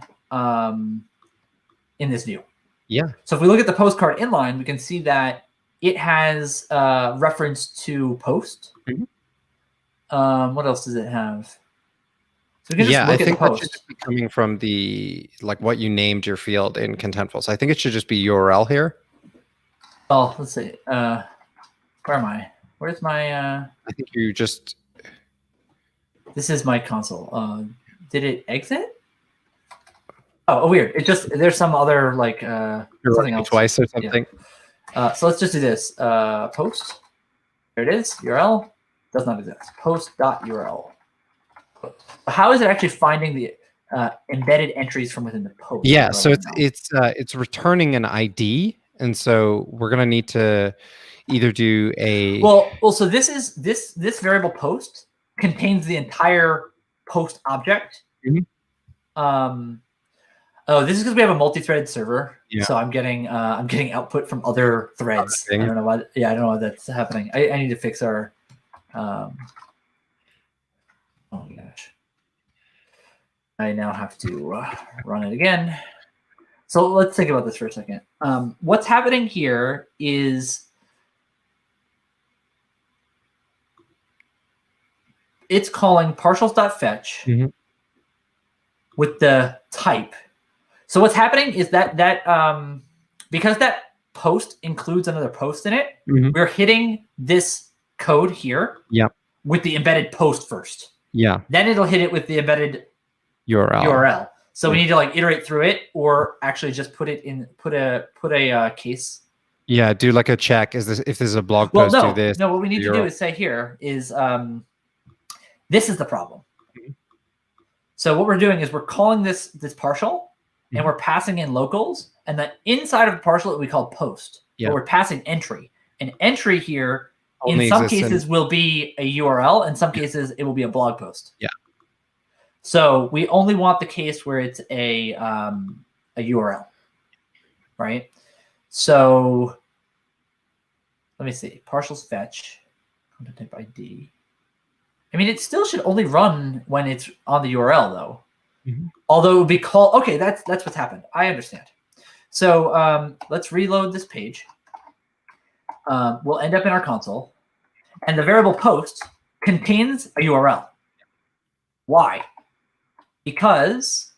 in this view. Yeah. So if we look at the postcard inline, we can see that it has reference to post. Mm-hmm. What else does it have? So we can just I look think at the that should just be coming from the what you named your field in Contentful. So I think it should just be URL here. Oh, let's see. Where am I? Where's my? I think you just. This is my console. Did it exit? Oh, weird. It just there's some other like something else twice or something. Yeah. So let's just do this. Post. There it is. URL does not exist. Post.url. How is it actually finding the embedded entries from within the post? Yeah, so it's returning an ID, and so we're gonna need to either do a well. So this variable post contains the entire post object. Mm-hmm. Oh, this is because we have a multi-thread server. Yeah. So I'm getting output from other threads. I don't know why. Yeah, I don't know why that's happening. I need to fix our. Oh gosh. I now have to run it again. So let's think about this for a second. What's happening here is it's calling partials.fetch mm-hmm. with the type. So what's happening is that because that post includes another post in it, Mhm. we're hitting this code here Yep. with the embedded post first. Yeah. Then it'll hit it with the embedded URL. So we need to like iterate through it, or actually just put it in, put a case. Yeah, do like a check. Is this, if there's a blog Well, post, do this. no. What we need to do is say here is this is the problem. So what we're doing is we're calling this partial, and we're passing in locals, and then inside of the partial we call post. Yeah. But we're passing entry. An entry here Only in some exists in- cases will be a URL. In some cases it will be a blog post. Yeah. So we only want the case where it's a URL, right? So let me see. Partials fetch content type ID. I mean, it still should only run when it's on the URL, though. Although it would be called. Okay, that's what's happened. I understand. So let's reload this page. We'll end up in our console, and the variable post contains a URL. Why? Because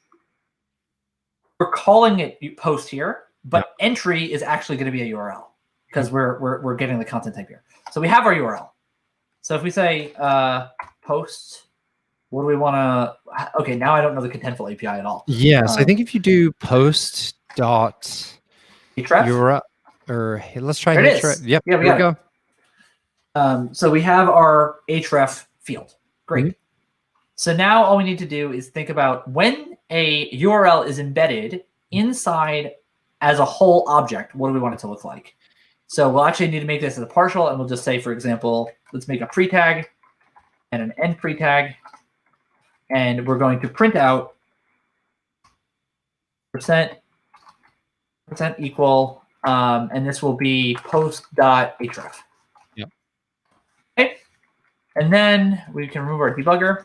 we're calling it post here, but entry is actually going to be a URL because we're getting the content type here. So we have our URL. So if we say post, what do we want to? Okay, now I don't know the Contentful API at all. Yeah, so I think if you do post dot href, or hey, let's try there it href. is. Yep, yeah, we here we got go. it. So we have our href field. Great. So now all we need to do is think about when a URL is embedded inside as a whole object, what do we want it to look like? So we'll actually need to make this as a partial, and we'll just say, for example, let's make a pre-tag and an end pre-tag, and we're going to print out percent equal, and this will be post.href. Yep. Okay. And then we can remove our debugger,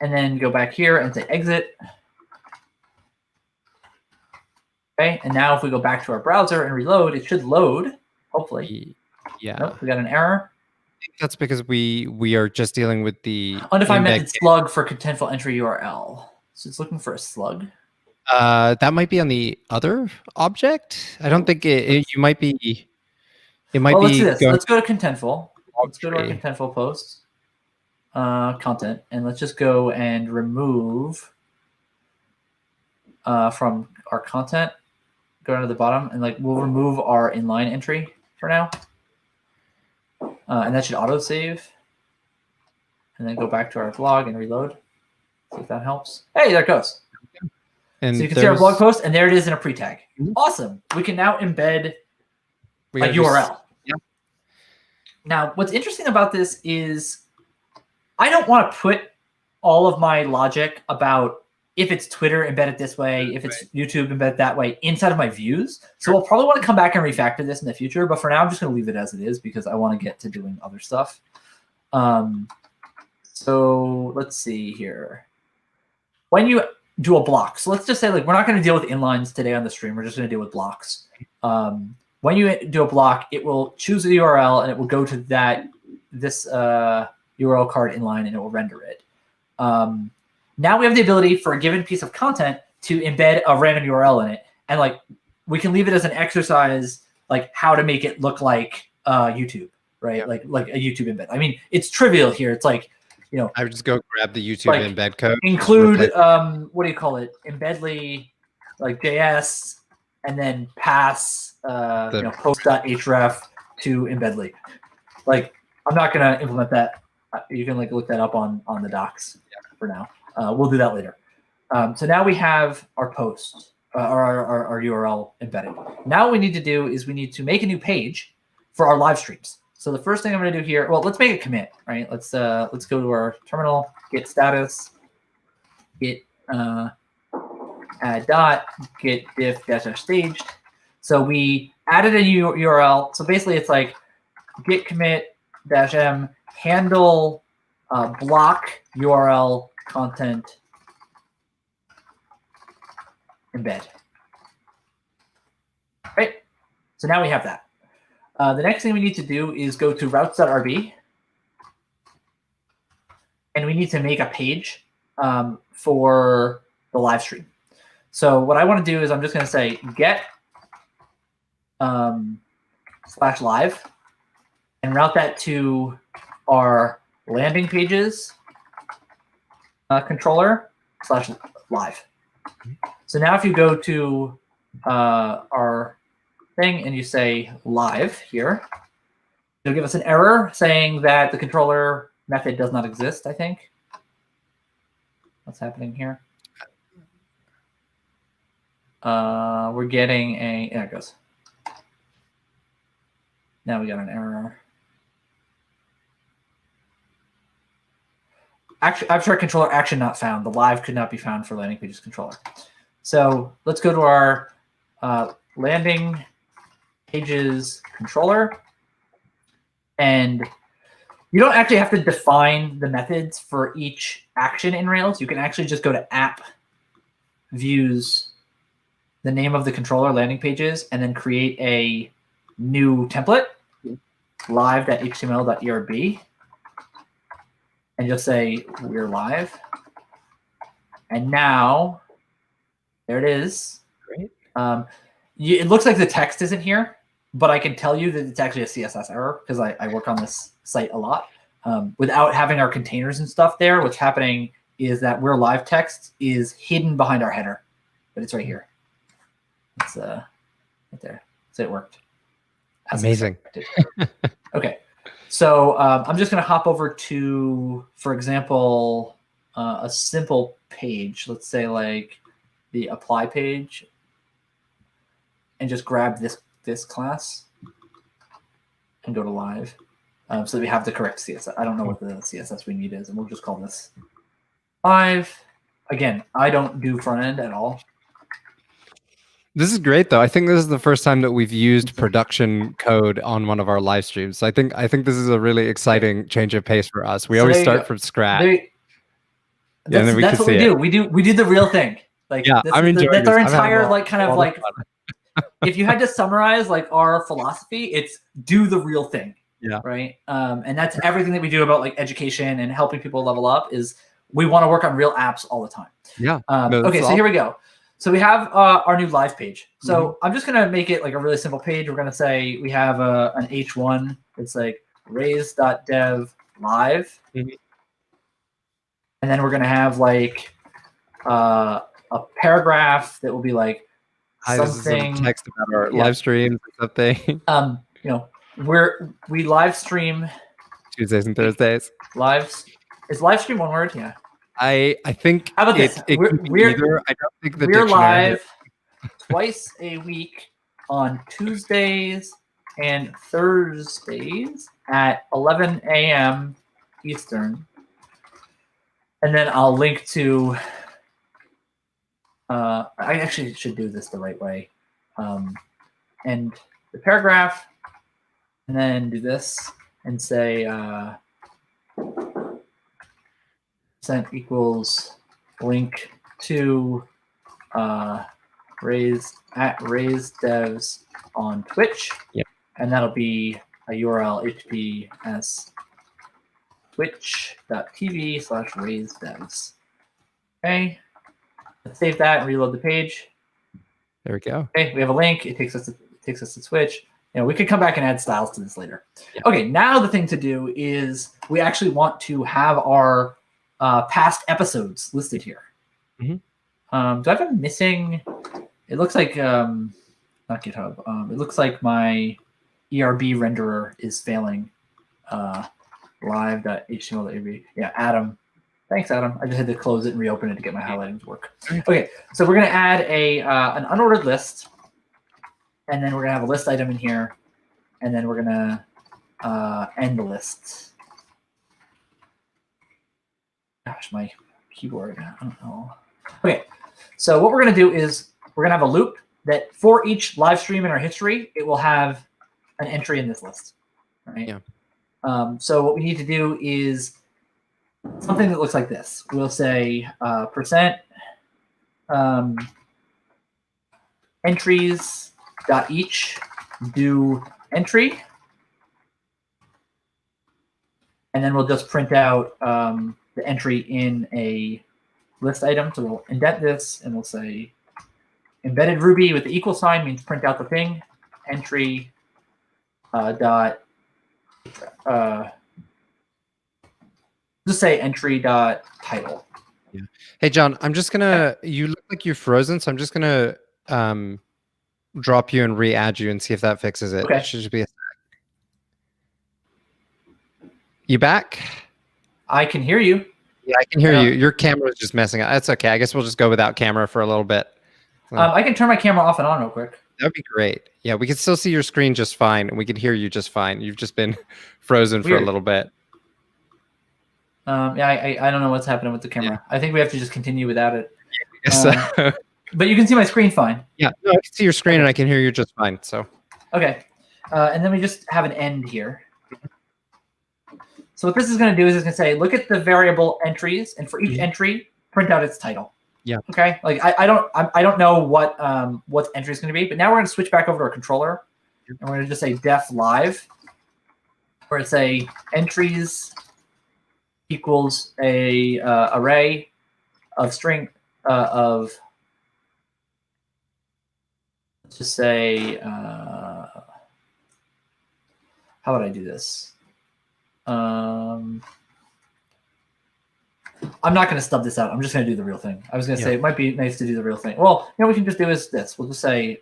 and then go back here and say exit. Okay, and now if we go back to our browser and reload, it should load, hopefully. Yeah. Nope, we got an error. I think that's because we are just dealing with the Undefined method slug for contentful entry URL. So it's looking for a slug. That might be on the other object. I don't think you might be. It might well, be. Let's do this. Let's go to Contentful. Let's go to our tree. Contentful post content, and let's just go and remove from our content. Go down to the bottom, and like we'll remove our inline entry for now, and that should auto save. And then go back to our blog and reload. See if that helps. Hey, there it goes. And so you can see our blog post, and there it is in a pre-tag. Awesome. We can now embed a URL. Yeah. Now, what's interesting about this is I don't want to put all of my logic about if it's Twitter, embed it this way, if it's YouTube, embed it that way, inside of my views. So I'll probably want to come back and refactor this in the future. But for now, I'm just going to leave it as it is because I want to get to doing other stuff. So let's see here. When you do a block, so let's just say like we're not going to deal with inlines today on the stream. We're just going to deal with blocks. When you do a block, it will choose a URL and it will go to this URL card inline and it will render it. Now we have the ability for a given piece of content to embed a random URL in it, and like we can leave it as an exercise, like how to make it look like YouTube, right? Yeah. Like a YouTube embed. I mean, it's trivial here. It's like, you know, I would just go grab the YouTube like, embed code. Include what do you call it? Embedly, like JS, and then pass you know, post.href to embedly. Like I'm not gonna implement that. You can like look that up on the docs for now. We'll do that later. So now we have our post, our URL embedded. Now what we need to do is we need to make a new page for our live streams. So the first thing I'm going to do here, well, let's make a commit, right? Let's go to our terminal, git status, git add dot, git diff dash staged. So we added a new URL. So basically it's like git commit dash m handle block URL content embed. Right. So now we have that. The next thing we need to do is go to routes.rb, and we need to make a page for the live stream. So what I want to do is I'm just going to say get /live and route that to our landing pages controller /live. So now if you go to our thing and you say live here, it'll give us an error saying that the controller method does not exist, I think. What's happening here? We're getting a, there it goes. Now we got an error. Actually, abstract controller action not found. The live could not be found for landing pages controller. So let's go to our landing pages controller. And you don't actually have to define the methods for each action in Rails. You can actually just go to app, views, the name of the controller, landing pages, and then create a new template, live.html.erb. And you'll say, we're live. And now, there it is. Great. It looks like the text isn't here, but I can tell you that it's actually a CSS error because I work on this site a lot. Without having our containers and stuff there, what's happening is that we're live text is hidden behind our header, but it's right here. It's right there. So it worked. Amazing. Okay. So I'm just going to hop over to, for example, a simple page. Let's say like the apply page, and just grab this class and go to live, so that we have the correct CSS. I don't know what the CSS we need is, and we'll just call this live. Again, I don't do front end at all. This is great, though. I think this is the first time that we've used production code on one of our live streams. So I think this is a really exciting change of pace for us. We always start from scratch. That's what we do. We do the real thing. Like, yeah, I'm enjoying that's this. our entire like kind of like. If you had to summarize like our philosophy, it's do the real thing. Yeah. Right. And that's everything that we do about like education and helping people level up. Is we want to work on real apps all the time. Yeah. Okay. So here we go. So we have our new live page. So I'm just going to make it like a really simple page. We're going to say we have an H1. It's like Raise.dev live. And then we're going to have like a paragraph that will be like something. Text about our live streams or something. You know, we live stream Tuesdays and Thursdays. Is live stream one word? Yeah. I think. How about this? We're either. I don't think the we're dictionary live twice a week on Tuesdays and Thursdays at 11 a.m. Eastern, and then I'll link to. I actually should do this the right way, and the paragraph, and then do this and say. Percent equals link to Raise.devs on Twitch. Yep. And that'll be a URL https twitch.tv/Raise.devs. Okay. Let's save that and reload the page. There we go. Okay, we have a link. It takes us to Twitch. You know, we could come back and add styles to this later. Yeah. Okay, now the thing to do is we actually want to have our past episodes listed here. Do I have a missing? It looks like not GitHub. It looks like my ERB renderer is failing. Live.html.erb. Yeah, Adam. Thanks, Adam. I just had to close it and reopen it to get my highlighting to work. Okay, so we're gonna add an unordered list, and then we're gonna have a list item in here, and then we're gonna end the list. Gosh, my keyboard, I don't know. Okay, so what we're going to do is we're going to have a loop that for each live stream in our history, it will have an entry in this list, right? Yeah. So what we need to do is something that looks like this. We'll say percent entries.each do entry. And then we'll just print out the entry in a list item. So we'll indent this and we'll say embedded Ruby with the equal sign means print out the thing. entry dot just say entry dot title. Yeah. Hey John, I'm just gonna. You look like you're frozen, so I'm just gonna drop you and re-add you and see if that fixes it. Okay. It should just be. You back? I can hear you. Yeah, I can hear you. Your camera is just messing up. That's okay. I guess we'll just go without camera for a little bit. I can turn my camera off and on real quick. That'd be great. Yeah, we can still see your screen just fine, and we can hear you just fine. You've just been frozen for a little bit. Yeah, I don't know what's happening with the camera. Yeah. I think we have to just continue without it. Yeah, but you can see my screen fine. Yeah, no, I can see your screen and I can hear you just fine. So okay, and then we just have an end here. So what this is going to do is it's going to say, look at the variable entries, and for each entry, print out its title. Yeah. Okay. Like I don't know what entry is going to be, but now we're going to switch back over to our controller, and we're going to just say def live, where it's say entries equals a array of string of, let's just say, how would I do this? I'm not going to stub this out. I'm just going to do the real thing. I was going to say it might be nice to do the real thing. Well, what we can just do is this. We'll just say.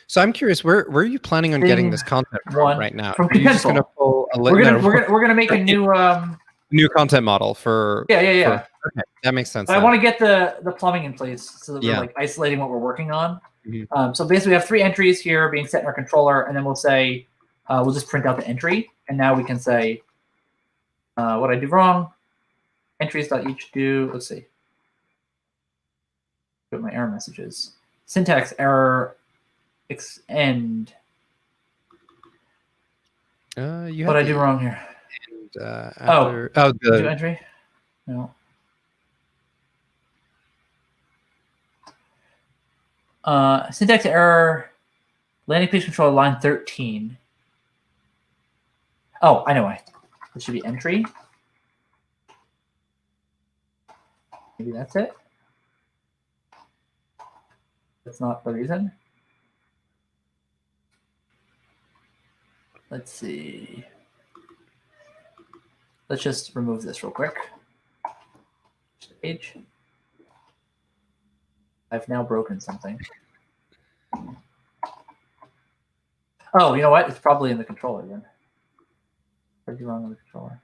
So I'm curious, where are you planning on getting this content from right now? From Contentful. We're gonna make a new new content model for. Yeah. Okay, that makes sense. But I want to get the plumbing in place so that we're like isolating what we're working on. Mm-hmm. So basically, we have 3 entries here being set in our controller, and then we'll say we'll just print out the entry, and now we can say what I do wrong. Entries.each do. Let's see. What my error messages. Syntax error. End. What I do wrong here? And, do entry? No. Syntax error. Landing page controller line 13. Oh, I know why. It should be entry. Maybe that's it. That's not the reason. Let's see. Let's just remove this real quick. Page. I've now broken something. Oh, you know what? It's probably in the controller then. What did you wrong with the controller?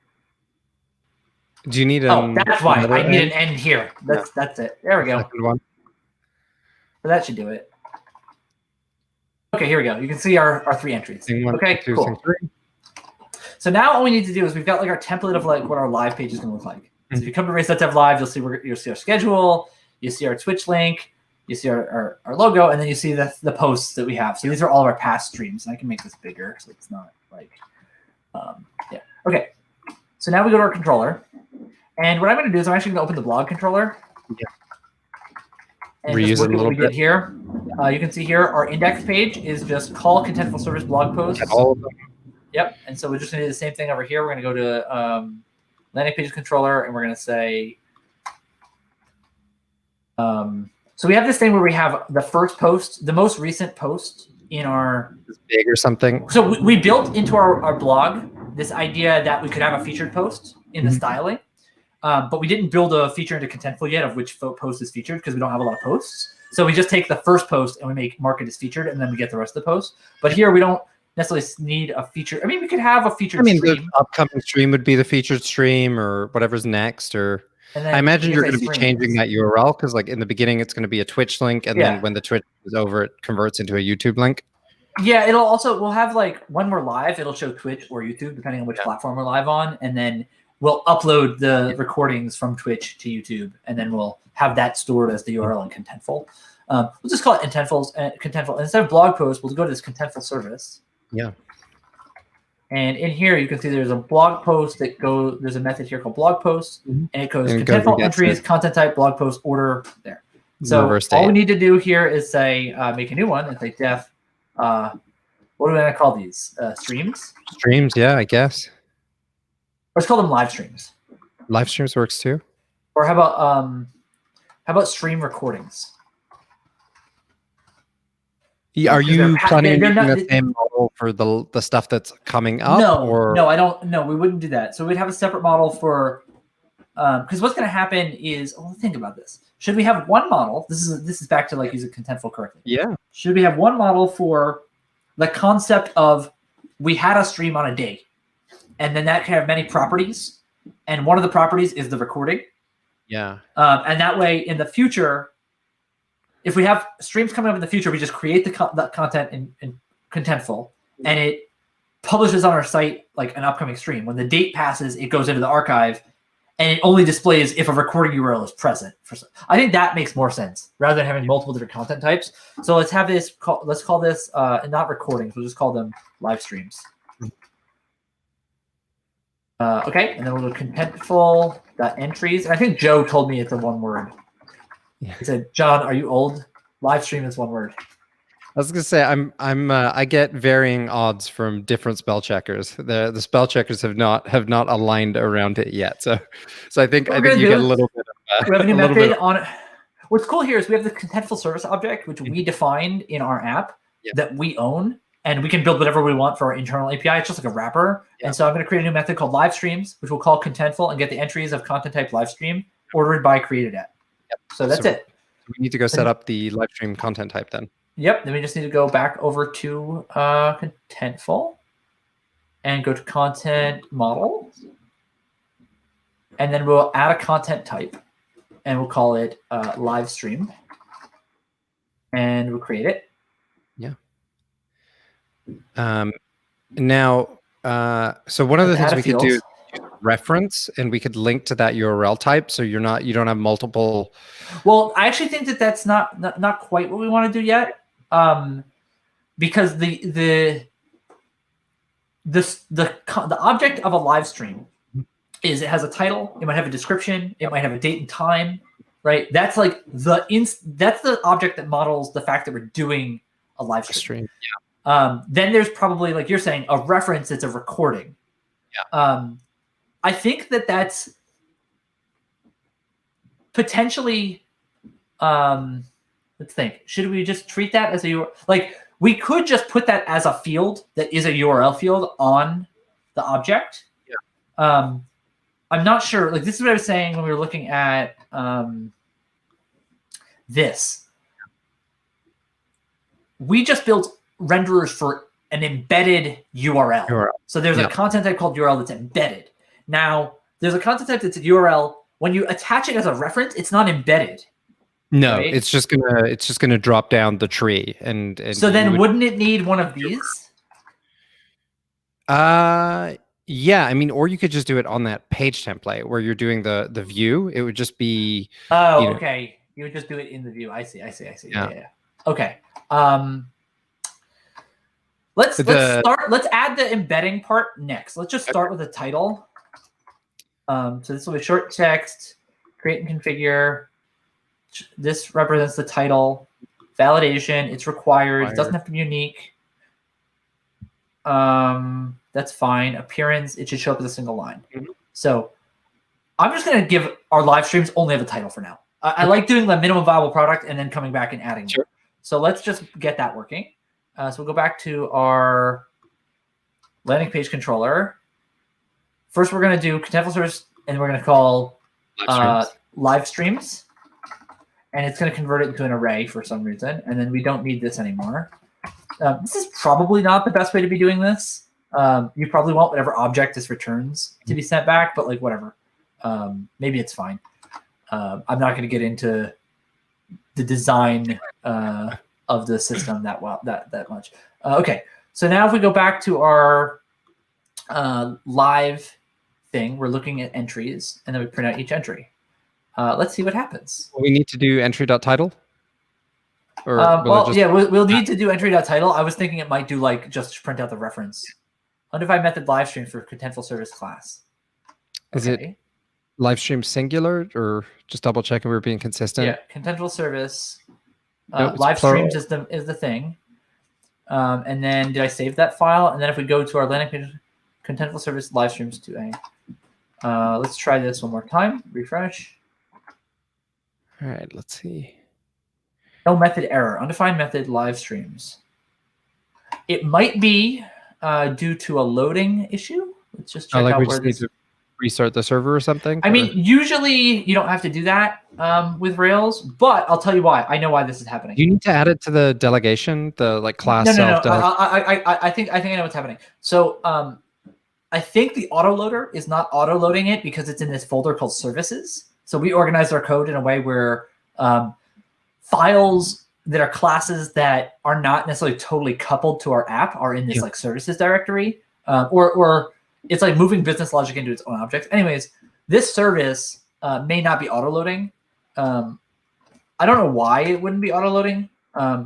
Do you need that's why. I need an end here. That's it. There we go. Second one. So that should do it. Okay, here we go. You can see our 3 entries. Okay, cool. So now all we need to do is we've got like our template of like what our live page is going to look like. So if you come to Raise.dev live, you'll see our schedule, you see our Twitch link, you see our logo, and then you see the posts that we have. So these are all of our past streams. And I can make this bigger so it's not like, yeah. Okay. So now we go to our controller, and what I'm going to do is I'm actually going to open the blog controller. Yeah. And just look at what we did here. You can see here our index page is just call Contentful service blog posts. All of them. Yep. And so we're just going to do the same thing over here. We're going to go to landing page controller, and we're going to say. So we have this thing where we have the first post, the most recent post in our. It's big or something. So we built into our blog this idea that we could have a featured post in the styling. But we didn't build a feature into Contentful yet of which post is featured because we don't have a lot of posts. So we just take the first post and we mark it as featured, and then we get the rest of the posts. But here we don't necessarily need a feature. I mean, we could have a featured stream. The upcoming stream would be the featured stream or whatever's next. Or I imagine you're going to be changing that URL because like in the beginning, it's going to be a Twitch link. And then when the Twitch is over, it converts into a YouTube link. Yeah, we'll have like when we're live, it'll show Twitch or YouTube, depending on which platform we're live on. And then we'll upload the recordings from Twitch to YouTube, and then we'll have that stored as the URL in Contentful. We'll just call it Contentful. Instead of blog post, we'll go to this Contentful service. Yeah. And in here, you can see there's a blog post there's a method here called blog post, and it goes Contentful entries, content type, blog post, order there. So all we need to do here is say, make a new one and say def, what do we want to call these? Streams? Streams, yeah, I guess. Let's call them live streams. Live streams works too. Or how about stream recordings? Are you planning on they're using not. the same model for the stuff that's coming up? No, or no, I don't. No, we wouldn't do that. So we'd have a separate model for because what's going to happen is, think about this. Should we have one model? This is back to like using Contentful correctly. Yeah. Should we have one model for the concept of we had a stream on a day, and then that can have many properties, and one of the properties is the recording. Yeah. And that way, in the future, if we have streams coming up in the future, we just create the content in Contentful, and it publishes on our site like an upcoming stream. When the date passes, it goes into the archive, and it only displays if a recording URL is present. I think that makes more sense rather than having multiple different content types. So let's have this. Let's call this not recordings. We'll just call them live streams. Okay, and then we'll do contentful.entries. I think Joe told me it's a one word. Yeah. He said, "John, are you old? Live stream is one word." I was gonna say I get varying odds from different spell checkers. The spell checkers have not aligned around it yet. So I think you get a little bit of we have a new method on it. What's cool here is we have the Contentful service object, which we defined in our app that we own, and we can build whatever we want for our internal API. It's just like a wrapper. And so I'm going to create a new method called live streams, which we'll call Contentful, and get the entries of content type live stream ordered by created at. So that's it. We need to go set up the live stream content type then. Yep. Then we just need to go back over to Contentful and go to content model. And then we'll add a content type, and we'll call it live stream. And we'll create it. Yeah. Now, so one of the things we could do is reference, and we could link to that URL type, so you don't have multiple. Well, I actually think that's not quite what we want to do yet, because the object of a live stream is it has a title, it might have a description, it might have a date and time, right? That's like that's the object that models the fact that we're doing a live stream. Yeah. Then there's probably, like you're saying, a reference that's a recording. Yeah. I think that's potentially. Let's think. Should we just treat that as a URL? Like, we could just put that as a field that is a URL field on the object. Yeah. I'm not sure. Like, this is what I was saying when we were looking at this. We just built renderers for an embedded URL. So there's a content type called URL that's embedded. Now, there's a content type that's a URL. When you attach it as a reference, it's not embedded. No, right? it's just gonna drop down the tree, and so then wouldn't it need one of these? Yeah, I mean, or you could just do it on that page template where you're doing the view. It would just be. Oh, okay. You would just do it in the view. I see. Yeah. Okay. Let's start. Let's add the embedding part next. Let's just start with the title. So this will be short text. Create and configure. This represents the title. Validation. It's required. It doesn't have to be unique. That's fine. Appearance. It should show up as a single line. Mm-hmm. So I'm just going to give our live streams only have a title for now. I like doing the minimum viable product and then coming back and adding more. So let's just get that working. So we'll go back to our landing page controller. First, we're going to do Contentful service, and we're going to call live streams. And it's going to convert it into an array for some reason. And then we don't need this anymore. This is probably not the best way to be doing this. You probably want whatever object this returns to be sent back, but like whatever. Maybe it's fine. I'm not going to get into the design of the system that much. Okay, so now if we go back to our live thing, we're looking at entries, and then we print out each entry. Let's see what happens. We need to do entry.title? We'll need to do entry.title. I was thinking it might do like just print out the reference. Undefined method live stream for Contentful service class. Is it live stream singular, or just double checking we're being consistent? Yeah, Contentful service. Live streams is the thing. And then did I save that file? And then if we go to our landing page, Contentful service live streams 2A. Let's try this one more time. Refresh. All right, let's see. No method error. Undefined method live streams. It might be due to a loading issue. Let's just check like out we where just need this. to restart the server or something. I mean, usually you don't have to do that with Rails, but I'll tell you why. I know why this is happening. You need to add it to the delegation, the like class No. self. I think I know what's happening. So I think the autoloader is not auto-loading it because it's in this folder called services. So we organized our code in a way where files that are classes that are not necessarily totally coupled to our app are in this like services directory, or it's like moving business logic into its own objects. Anyways, this service may not be auto-loading. I don't know why it wouldn't be auto-loading.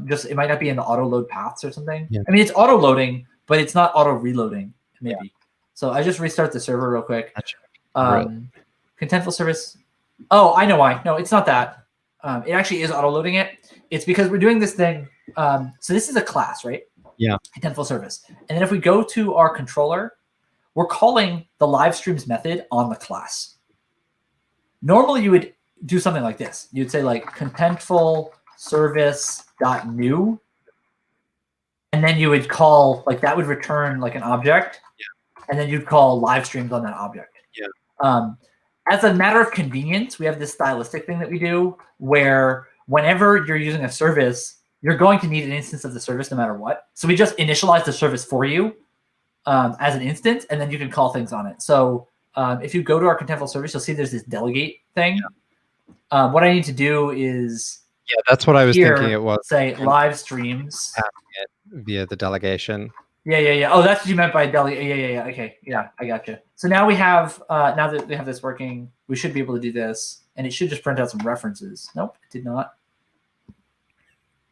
Just it might not be in the auto-load paths or something. Yeah. I mean, it's auto-loading, but it's not auto-reloading, maybe. Yeah. So I just restart the server real quick. Contentful service. Oh, I know why. No, it's not that. It actually is auto-loading it. It's because we're doing this thing. So this is a class, right? Yeah. Contentful service. And then if we go to our controller, we're calling the live streams method on the class. Normally you would do something like this. You'd say like contentful service.new. And then you would call, like that would return like an object. Yeah. And then you'd call live streams on that object. Yeah. As a matter of convenience, we have this stylistic thing that we do where whenever you're using a service, you're going to need an instance of the service no matter what. So we just initialize the service for you as an instance, and then you can call things on it. So if you go to our Contentful service, you'll see there's this delegate thing. Yeah. What I need to do is that's what I was thinking it was. Say live streams. Via the delegation. Yeah. Oh, that's what you meant by delegate. Yeah. Okay. Yeah, I got you. So now we have, now that we have this working, we should be able to do this, and it should just print out some references. Nope, it did not.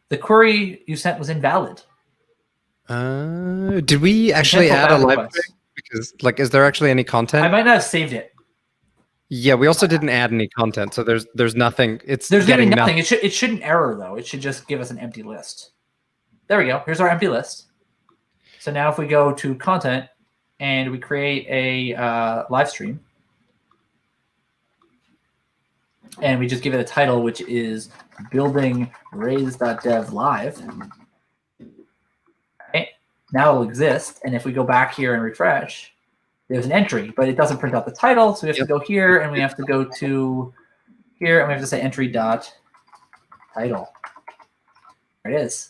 The query you sent was invalid. Did we actually add a live stream? Because, like, is there actually any content? I might not have saved it. Yeah, we also didn't add any content, so there's nothing. There's getting nothing. It shouldn't error though. It should just give us an empty list. There we go. Here's our empty list. So now if we go to content and we create a live stream, and we just give it a title, which is building Raise.dev live. Okay. Now it'll exist. And if we go back here and refresh, there's an entry, but it doesn't print out the title. So we have to go here, and we have to go to here, and we have to say entry dot title. There it is.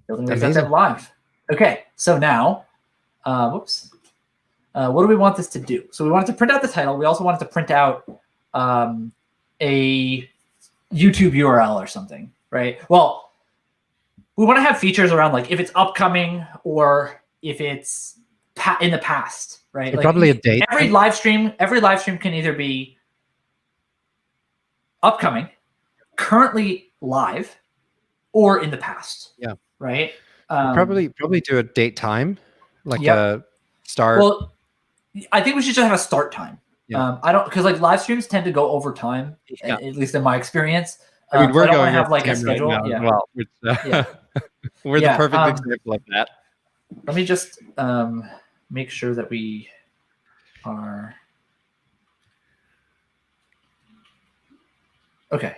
Building Raise.dev live. Okay, so now, what do we want this to do? So we want it to print out the title. We also want it to print out a YouTube URL or something, right? Well, we want to have features around like if it's upcoming or if it's in the past, right? Like probably a date. Every live stream can either be upcoming, currently live, or in the past. Yeah. Right. Probably do a date time, like a start. Well, I think we should just have a start time. Yeah. I don't, because like live streams tend to go over time, at least in my experience. I mean, we're so I don't going want to have like a right schedule. now as well. Which, we're the perfect example of that. Let me just make sure that we are okay.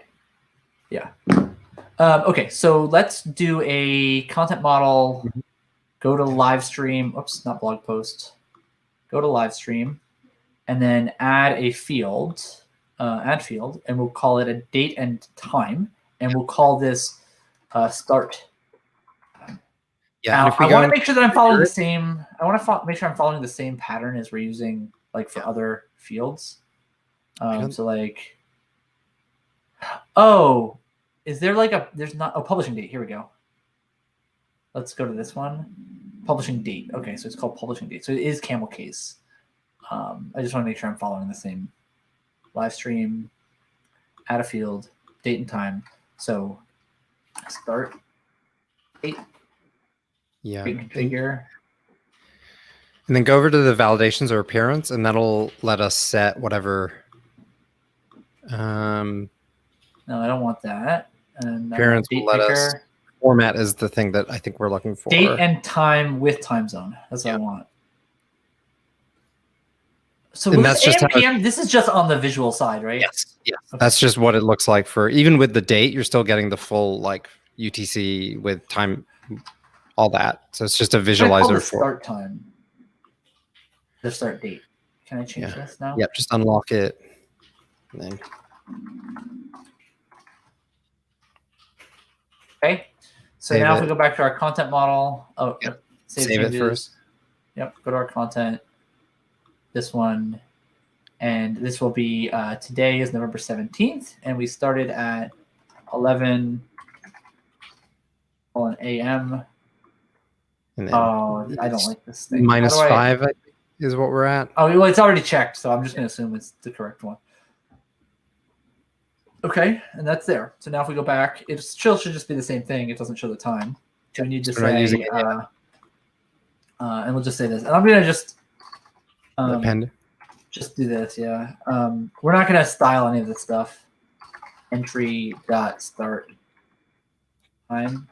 Yeah. Okay, so let's do a content model. Go to live stream. Oops, not blog post. Go to live stream, and then add a field. Add field, and we'll call it a date and time, and we'll call this start. Yeah. Now, I want to make sure that I'm following the same. I want to make sure I'm following the same pattern as we're using like for other fields. So like, oh. Is there like there's not a publishing date? Here we go. Let's go to this one. Publishing date. Okay, so it's called publishing date. So it is camel case. I just want to make sure I'm following the same live stream, add a field, date and time. So start date. Yeah. Configure. And then go over to the validations or appearance, and that'll let us set whatever. No, I don't want that. And appearance will let us. Format is the thing that I think we're looking for. Date and time with time zone. That's what I want. So that's just PM, this is just on the visual side, right? Yes. Yes. Okay. That's just what it looks like for even with the date. You're still getting the full like UTC with time all that. So it's just a What do I call the visualizer for start time. The start date. Can I change this now? Yep, just unlock it. And then Okay. So Save now if it. we go back to our content model, Yep. save Save it changes. first. Yep. Go to our content. This one. And this will be today is November 17th. And we started at 11 a.m. And then Oh, I don't like this thing. minus 5 I think, is what we're at. Oh, well, it's already checked, so I'm just going to assume it's the correct one. Okay, and that's there. So now if we go back, it still should just be the same thing. It doesn't show the time. So we need to say, and we'll just say this. And I'm going to just Append. just do this, yeah. We're not going to style any of this stuff. Entry.start time.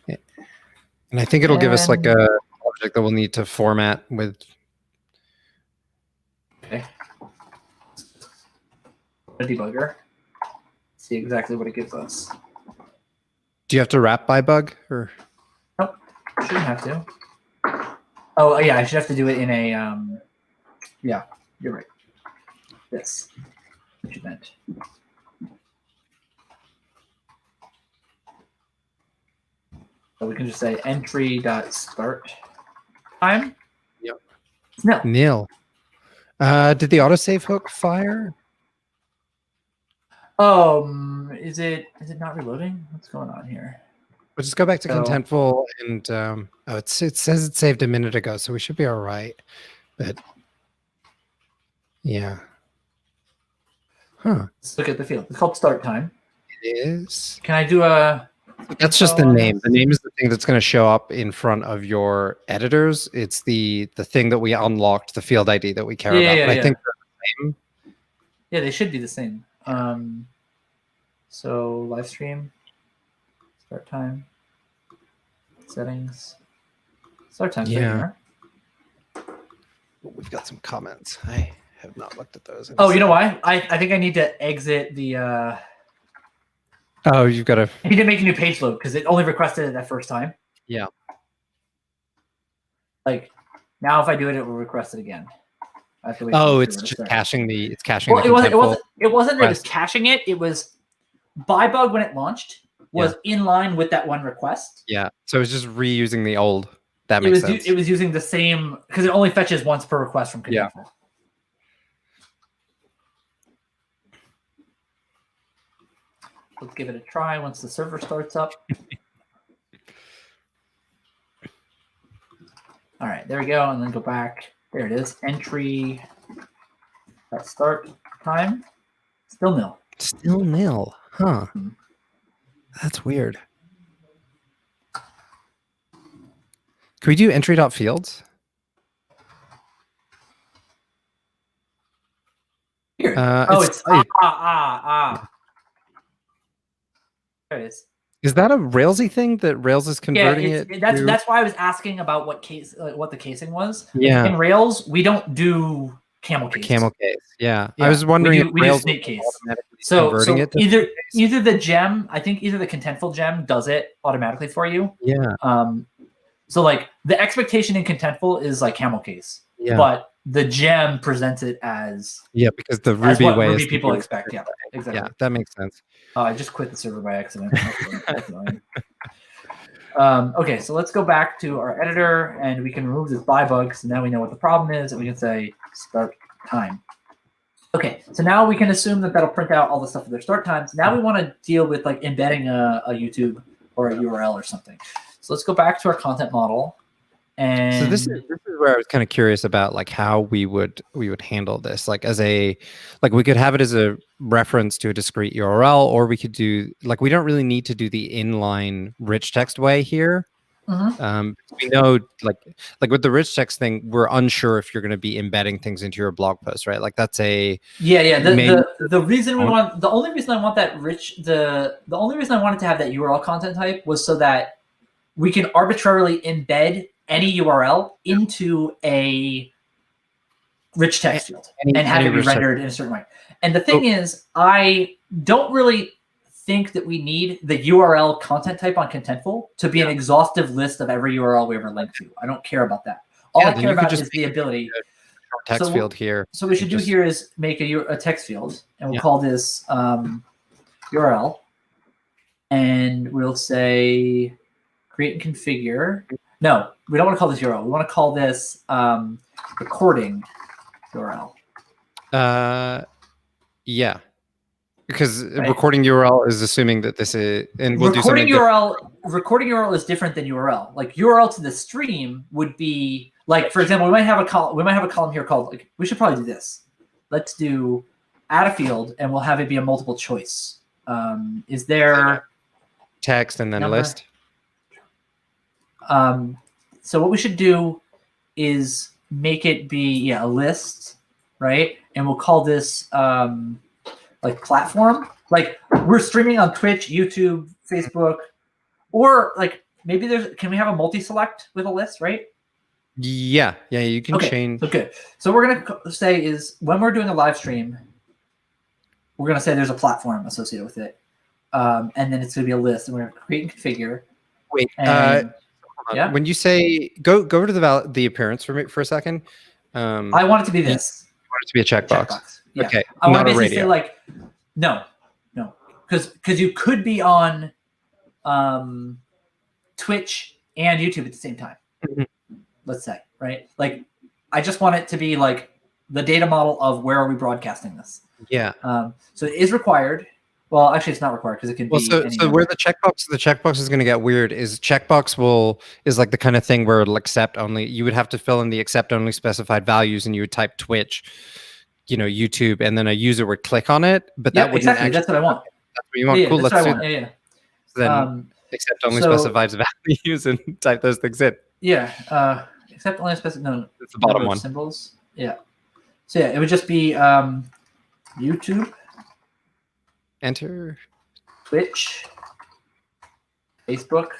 And I think it'll give us like a object that we'll need to format with. Okay. A debugger. See exactly what it gives us. Do you have to wrap by bug or? Nope, shouldn't have to. Oh yeah, I should have to do it in a. Yeah, you're right. This, what you meant. So we can just say entry.start time. Yep. No. Nil. Did the autosave hook fire? Is it not reloading? What's going on here? We'll just go back to Contentful and it says it saved a minute ago, so we should be all right. But yeah. Huh. Let's look at the field. It's called start time. It is. Can I do a That's just the name. The name is the thing that's going to show up in front of your editors. It's the thing that we unlocked, the field ID that we care about. Yeah, I think they're the same. Yeah, they should be the same. So Livestream, start time, settings, start time. Yeah. We've got some comments. I have not looked at those. Oh, you know why? I think I need to exit the. Oh, you've got to. I need to make a new page load because it only requested it that first time. Yeah. Like now, if I do it, it will request it again. I have to wait. Oh, it's just caching the. It's caching. Well, the it wasn't that it was caching it. It was ByBug when it launched was in line with that one request. Yeah. So it's just reusing the old. That makes sense. It was using the same because it only fetches once per request from Contentful. Yeah. Let's give it a try once the server starts up. All right, there we go, and then go back. There it is. Entry. That start time. Still nil. Still nil. Huh. That's weird. Can we do entry.fields? Here. It's There it is. Is that a Railsy thing that Rails is converting it? That's why I was asking about what the casing was. Yeah. In Rails, we don't do camel case. Camel case. Yeah. I was wondering we do snake case. So either the gem, I think either the Contentful gem does it automatically for you. Yeah. So like the expectation in Contentful is like camel case. Yeah. But the gem presents it as because the Ruby way Ruby people expect. Yeah, exactly. Yeah, that makes sense. I just quit the server by accident. Okay, so let's go back to our editor and we can remove this ByBug. So now we know what the problem is, and we can say start time. Okay, so now we can assume that that'll print out all the stuff for their start times. Now we want to deal with like embedding a YouTube or a URL or something. So let's go back to our content model. And so this is where I was kind of curious about like how we would handle this, like as a we could have it as a reference to a discrete URL, or we could do like we don't really need to do the inline rich text way here. We know like with the rich text thing, we're unsure if you're going to be embedding things into your blog post, right? Like that's a the reason we want the only reason I want that the only reason I wanted to have that URL content type was so that we can arbitrarily embed any URL into a rich text field and have it be rendered in a certain way. And the thing is, I don't really think that we need the URL content type on Contentful to be an exhaustive list of every URL we ever link to. I don't care about that. All I care about is the ability. Text field here. So what we should do here is make a text field, and we'll call this URL, and we'll say create and configure. No, we don't want to call this URL. We want to call this recording URL. Yeah. Because recording URL is assuming that this is, and we'll do something recording URL is different than URL. Like URL to the stream would be like, for example, we might have a column here called, like, we should probably do this. Let's do add a field, and we'll have it be a multiple choice. Is there text and then number? List? So what we should do is make it be a list, right? And we'll call this like platform. Like we're streaming on Twitch, YouTube, Facebook, or like maybe can we have a multi-select with a list, right? Yeah, you can change. Okay, so we're gonna say is when we're doing a live stream, we're gonna say there's a platform associated with it, and then it's gonna be a list, and we're gonna create and configure. Wait, and, when you say go over to the appearance for a second. I want it to be this. You want it to be a checkbox. Yeah. Okay. I want to basically say like, no, because you could be on Twitch and YouTube at the same time. Let's say, right? Like, I just want it to be like the data model of where are we broadcasting this. Yeah. So it is required. Well, actually, it's not required because it can be. So where the checkbox is going to get weird is is like the kind of thing where it'll accept only. You would have to fill in the accept only specified values, and you would type Twitch, YouTube, and then a user would click on it. But that wouldn't exactly. That's what I want. That's what you want. Cool. Let's do that. Yeah. So then accept only specified values and type those things in. Yeah. Accept only specified. No. It's the bottom one. Symbols. Yeah. So it would just be YouTube. Enter. Twitch, Facebook.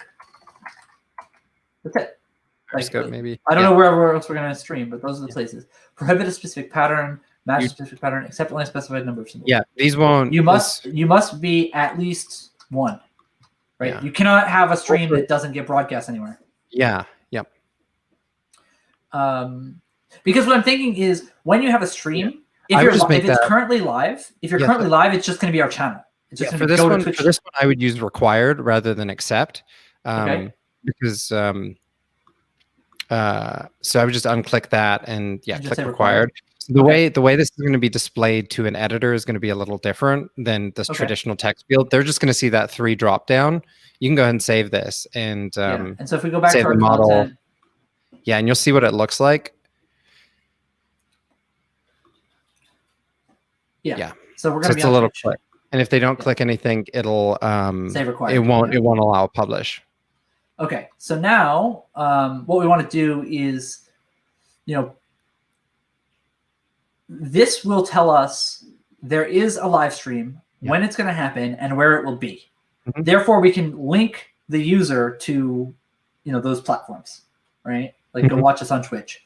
That's it. Periscope, maybe. I don't know where else we're going to stream, but those are the places. Prohibit a specific pattern, match a specific pattern, accept only a specified number of symbols. Yeah, these won't. You must be at least one, right? Yeah. You cannot have a stream that doesn't get broadcast anywhere. Yeah. Yep. Because what I'm thinking is when you have a stream. If it's currently live, it's just going to be our channel. It's just for this one, I would use required rather than accept, because so I would just unclick that and click required. So the way this is going to be displayed to an editor is going to be a little different than this traditional text field. They're just going to see that 3 drop down. You can go ahead and save this and and so if we go back to our model, content, and you'll see what it looks like. Yeah. So we're going to be it's a little click. And if they don't click anything, it'll say required. It won't allow publish. Okay. So now what we want to do is, this will tell us there is a live stream, when it's going to happen, and where it will be. Therefore, we can link the user to, those platforms, right? Like go watch us on Twitch.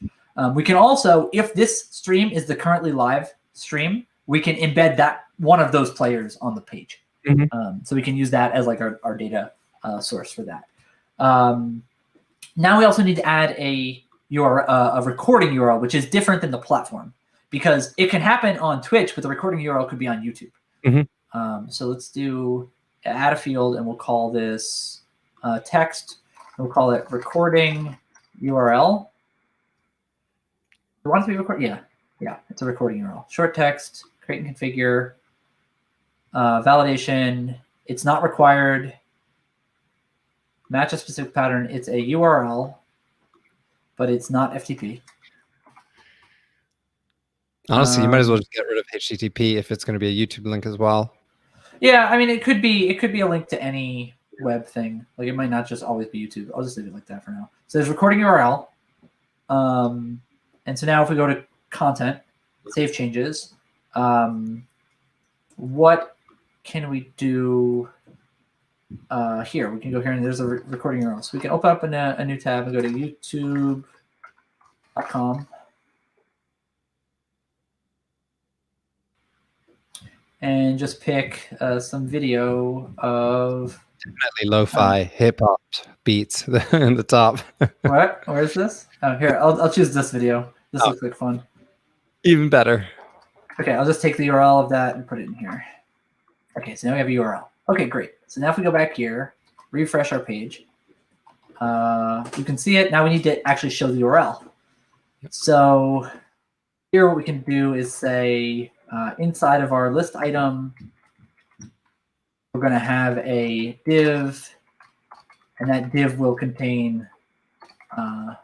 We can also, if this stream is the currently live stream, we can embed that one of those players on the page. So we can use that as like our data source for that. Now we also need to add a recording URL, which is different than the platform because it can happen on Twitch, but the recording URL could be on YouTube. So let's do add a field, and we'll call this text. And we'll call it recording URL. Do you want it to be recorded? Yeah, it's a recording URL. Short text. Create and configure, validation, it's not required, match a specific pattern, it's a URL, but it's not FTP. Honestly, you might as well just get rid of HTTP if it's going to be a YouTube link as well. Yeah, I mean, it could be a link to any web thing. Like it might not just always be YouTube. I'll just leave it like that for now. So there's recording URL. And so now if we go to content, save changes, what can we do here? We can go here and there's a recording URL. So we can open up a new tab and go to youtube.com. and just pick some video of Definitely lo-fi hip hop beats in the top. what? Where is this? Oh, here. I'll choose this video. This looks like fun. Even better. Okay, I'll just take the URL of that and put it in here. Okay, so now we have a URL. Okay, great. So now if we go back here, refresh our page, you can see it. Now we need to actually show the URL. So here what we can do is say inside of our list item, we're going to have a div, and that div will contain the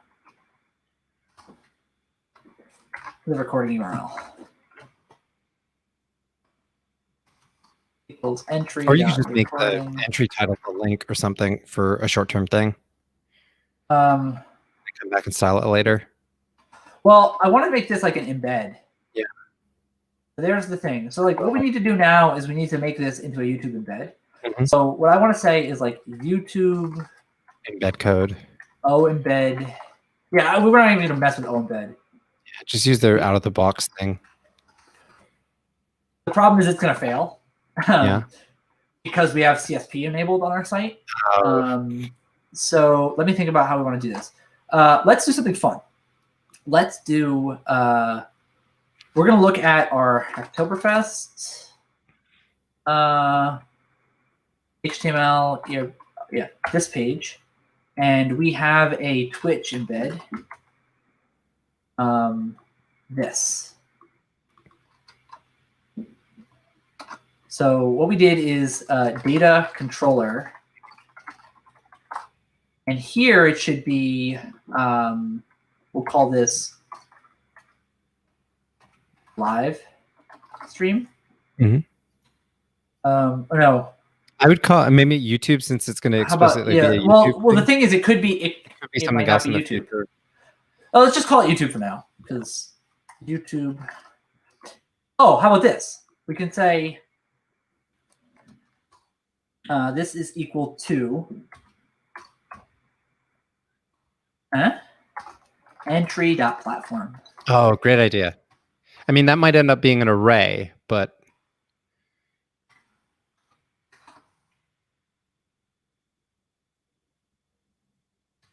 recording URL. Equals entry. Or you can just make the entry title the link or something for a short-term thing. Come back and style it later. Well, I want to make this like an embed. Yeah. There's the thing. So like what we need to do now is we need to make this into a YouTube embed. Mm-hmm. So what I want to say is like YouTube embed code. O embed. Yeah, we're not even going to mess with O embed. Yeah, just use their out-of-the-box thing. The problem is it's going to fail. Yeah. Because we have CSP enabled on our site. So let me think about how we want to do this. Let's do something fun. Let's do, we're going to look at our Hacktoberfest HTML, yeah, this page. And we have a Twitch embed. This. So what we did is data controller. And here it should be, we'll call this live stream. Mm-hmm. No. I would call it maybe YouTube since it's going to explicitly be a YouTube Well, the thing is, it could be something else in the future. Oh, let's just call it YouTube for now, because YouTube. Oh, how about this? We can say this is equal to entry.platform. Oh, great idea. I mean, that might end up being an array, but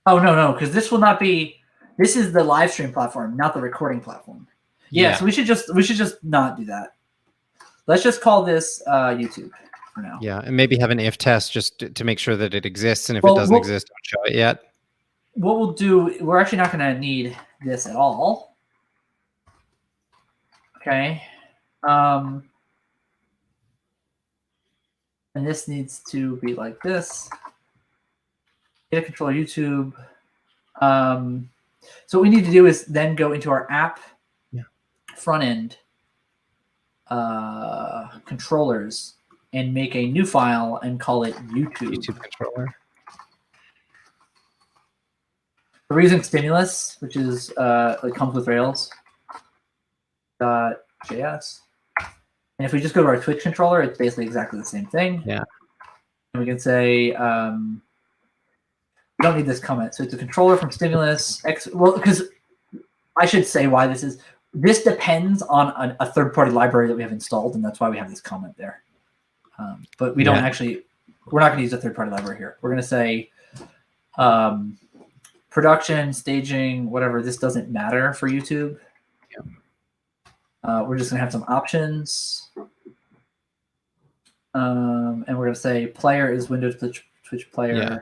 oh no, because this will not be. This is the live stream platform, not the recording platform. Yeah, so we should just not do that. Let's just call this YouTube for now. Yeah, and maybe have an if test just to make sure that it exists, and if it doesn't exist, don't show it yet. What we'll do, we're actually not going to need this at all. Okay. And this needs to be like this. Data controller YouTube. So what we need to do is then go into our app front end controllers and make a new file and call it YouTube. YouTube controller. We're using Stimulus, which is it comes with Rails. .js. And if we just go to our Twitch controller, it's basically exactly the same thing. Yeah. And we can say we don't need this comment. So it's a controller from Stimulus. Well, because I should say why this is. This depends on a third-party library that we have installed, and that's why we have this comment there. But we don't actually. We're not going to use a third-party library here. We're going to say production, staging, whatever. This doesn't matter for YouTube. We're just going to have some options. And we're going to say player is Windows Twitch player. Yeah.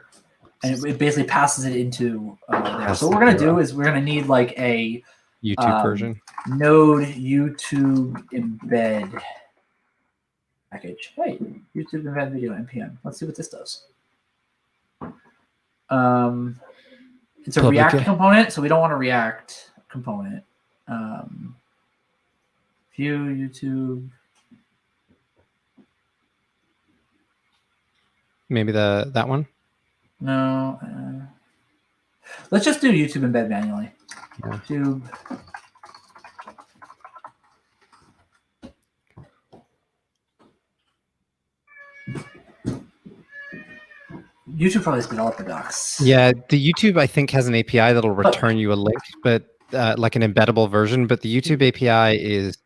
And it basically passes it into there. So what we're going to do is we're going to need like a YouTube version. Node YouTube embed package. Hey, YouTube embed video npm. Let's see what this does. It's a React component, so we don't want a React component. View YouTube. Maybe that one? No. Let's just do YouTube embed manually. Yeah. YouTube probably has developer docs. Yeah, the YouTube I think has an API that'll return you a link, but like an embeddable version. But the YouTube API is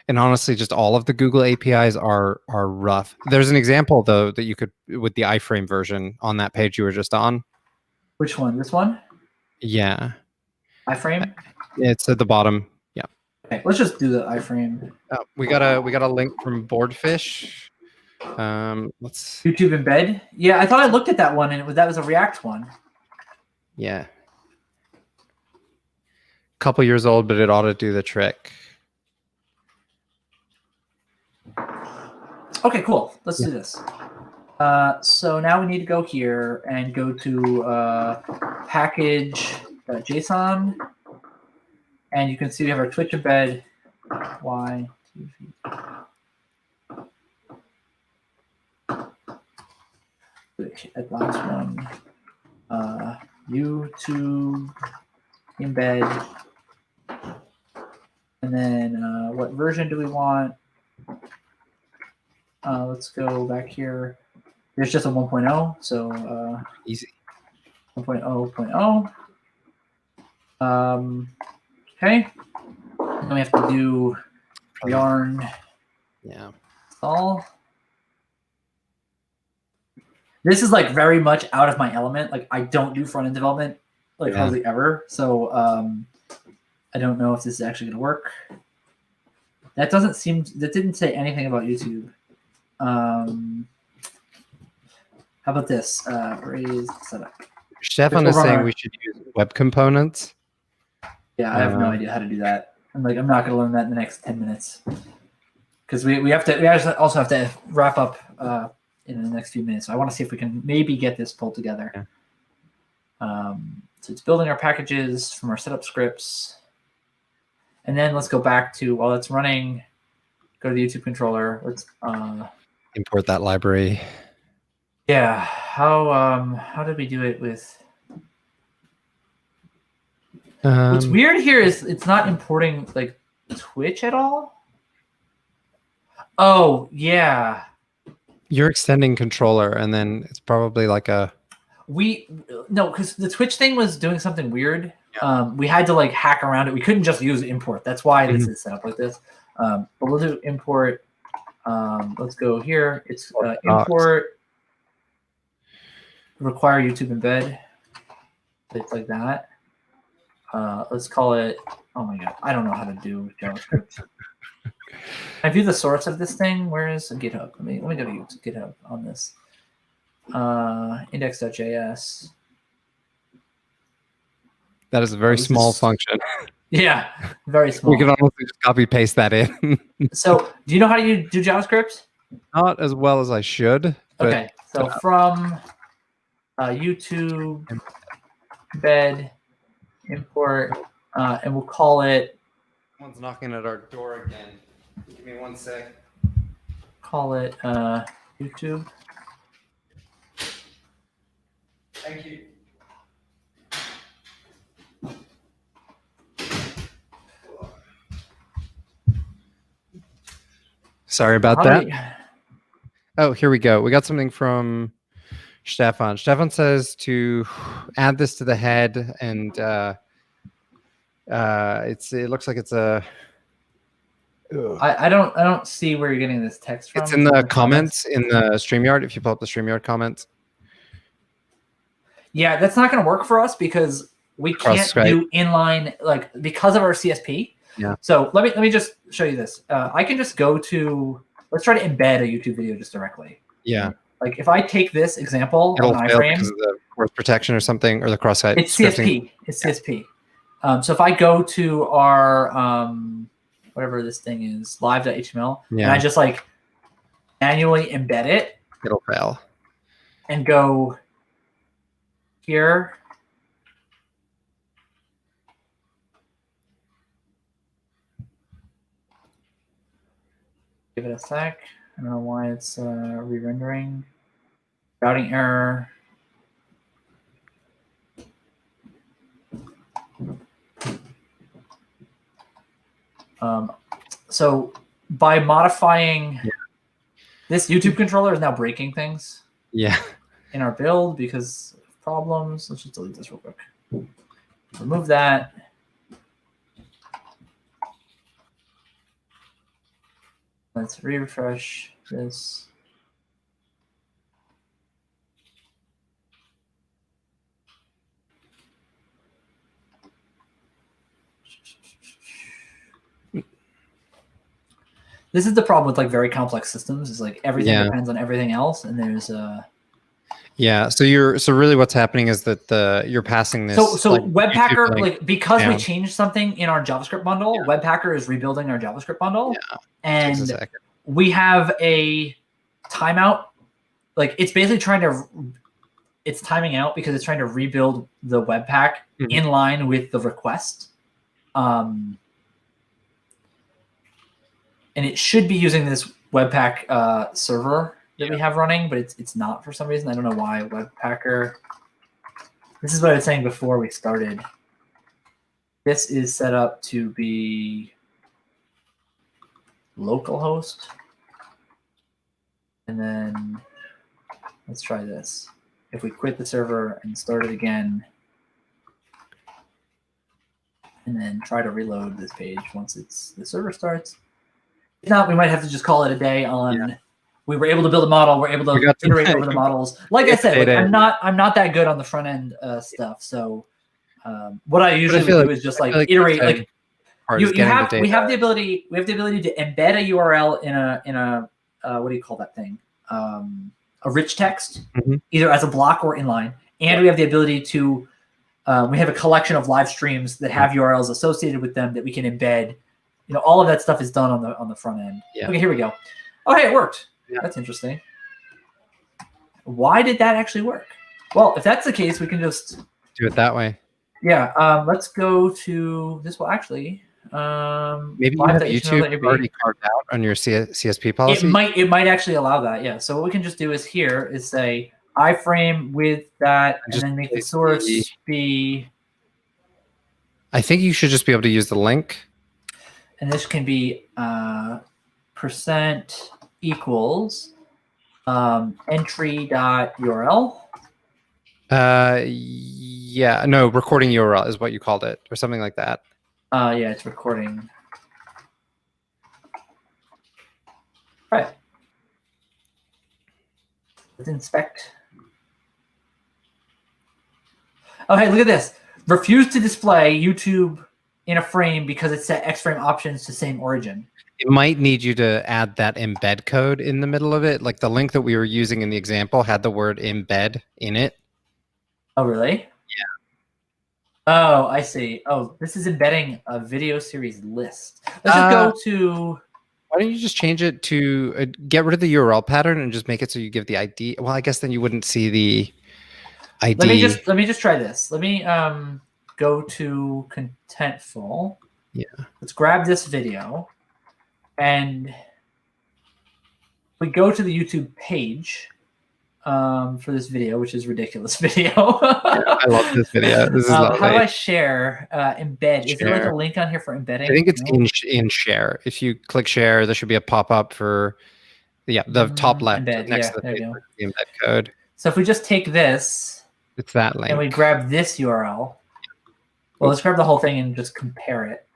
And honestly, just all of the Google APIs are rough. There's an example though that you could with the iframe version on that page you were just on. Which one? This one? Yeah. iframe? It's at the bottom. Yeah. Okay, let's just do the iframe. We got a link from Boardfish. Let's YouTube embed. Yeah, I thought I looked at that one and that was a React one. Yeah. Couple years old, but it ought to do the trick. Okay, cool. Let's do this. So now we need to go here and go to package.json. And you can see we have our Twitch embed. Y. Advanced one. YouTube embed. And then what version do we want? Let's go back here. There's just a 1.0, so easy. 1.0.0. Okay. Then we have to do yarn. Yeah. Install. This is like very much out of my element. Like I don't do front end development like hardly ever. So I don't know if this is actually gonna work. That didn't say anything about YouTube. How about this? Raise setup. Stefan is saying we should use web components. Yeah, I have no idea how to do that. I'm not going to learn that in the next 10 minutes because we also have to wrap up in the next few minutes. So I want to see if we can maybe get this pulled together. Yeah. So it's building our packages from our setup scripts, and then let's go back to while it's running. Go to the YouTube controller. Let's import that library. Yeah. How did we do it with? What's weird here is it's not importing like Twitch at all. Oh yeah. You're extending controller, and then it's probably like a. No, because the Twitch thing was doing something weird. Yeah. We had to like hack around it. We couldn't just use import. That's why this is set up like this. But we'll do import. Let's go here. It's import. Require YouTube embed. It's like that. Let's call it. Oh my god, I don't know how to do JavaScript. Can I view the source of this thing? Where is GitHub? Let me go to GitHub on this. Index.js. That is a very small function. Yeah, very small. We can honestly just copy paste that in. So, do you know how to do JavaScript? Not as well as I should. But, okay, so from YouTube embed import, and we'll call it. Someone's knocking at our door again. Give me 1 sec. Call it YouTube. Thank you. Sorry about that. Oh, here we go. We got something from Stefan. Stefan says to add this to the head, and it looks like it's a. I don't see where you're getting this text from. It's in the comments in the StreamYard. If you pull up the StreamYard comments. Yeah, that's not going to work for us because we can't do inline because of our CSP. Yeah. So let me just show you this. I can just go to. Let's try to embed a YouTube video just directly. Yeah. Like if I take this example It'll on fail iframe, because of the course protection or something, or the cross-site. It's CSP. It's CSP. So if I go to our whatever this thing is, live.html, and I just manually embed it, it'll fail. And go here. Give it a sec. I don't know why it's re-rendering. Routing error. So by modifying this YouTube controller is now breaking things. Yeah. In our build because of problems. Let's just delete this real quick. Remove that. Let's refresh this. This is the problem with like very complex systems. Is like everything depends on everything else, and there's yeah. So really what's happening is that you're passing this. So like, Webpacker, like because we changed something in our JavaScript bundle, Webpacker is rebuilding our JavaScript bundle, and we have a timeout. Like it's basically it's timing out because it's trying to rebuild the Webpack in line with the request. And it should be using this Webpack server that we have running, but it's not for some reason. I don't know why. Webpacker. This is what I was saying before we started. This is set up to be localhost. And then let's try this. If we quit the server and start it again, and then try to reload this page once the server starts. If not, we might have to just call it a day on. We were able to build a model. We're able to iterate over the models. Like I said, like, I'm not that good on the front end stuff. So what I usually would do is just like iterate. Like we have the ability to embed a URL in a what do you call that thing? A rich text, either as a block or inline. And we have the ability to we have a collection of live streams that have URLs associated with them that we can embed. You know, all of that stuff is done on the front end. Okay, here we go. Oh, hey, it worked. That's interesting. Why did that actually work? Well, if that's the case, we can just do it that way. Yeah. Let's go to this. Well, actually, maybe you have YouTube already carved out on your CSP policy. It might actually allow that. Yeah. So what we can just do is here is say iframe with that, and then make the source be. I think you should just be able to use the link. And this can be percent equals entry.url. Yeah, no, recording URL is what you called it, or something like that. Yeah, it's recording. Right. Let's inspect. Oh, hey, look at this. Refuse to display YouTube in a frame because it set X-frame options to same origin. It might need you to add that embed code in the middle of it. Like the link that we were using in the example had the word embed in it. Oh, really? Yeah. Oh, I see. Oh, this is embedding a video series list. Let's just go to... Why don't you just change it to get rid of the URL pattern and just make it so you give the ID? Well, I guess then you wouldn't see the ID. Let me just try this. Let me go to Contentful. Yeah. Let's grab this video, and we go to the YouTube page for this video, which is ridiculous video. I love this video. This is lovely. How do I share? Embed. Is there like a link on here for embedding? I think it's in share. If you click share, there should be a pop-up for the top left embed, next to the embed code. So if we just take this, it's that link, and we grab this URL. Well, let's grab the whole thing and just compare it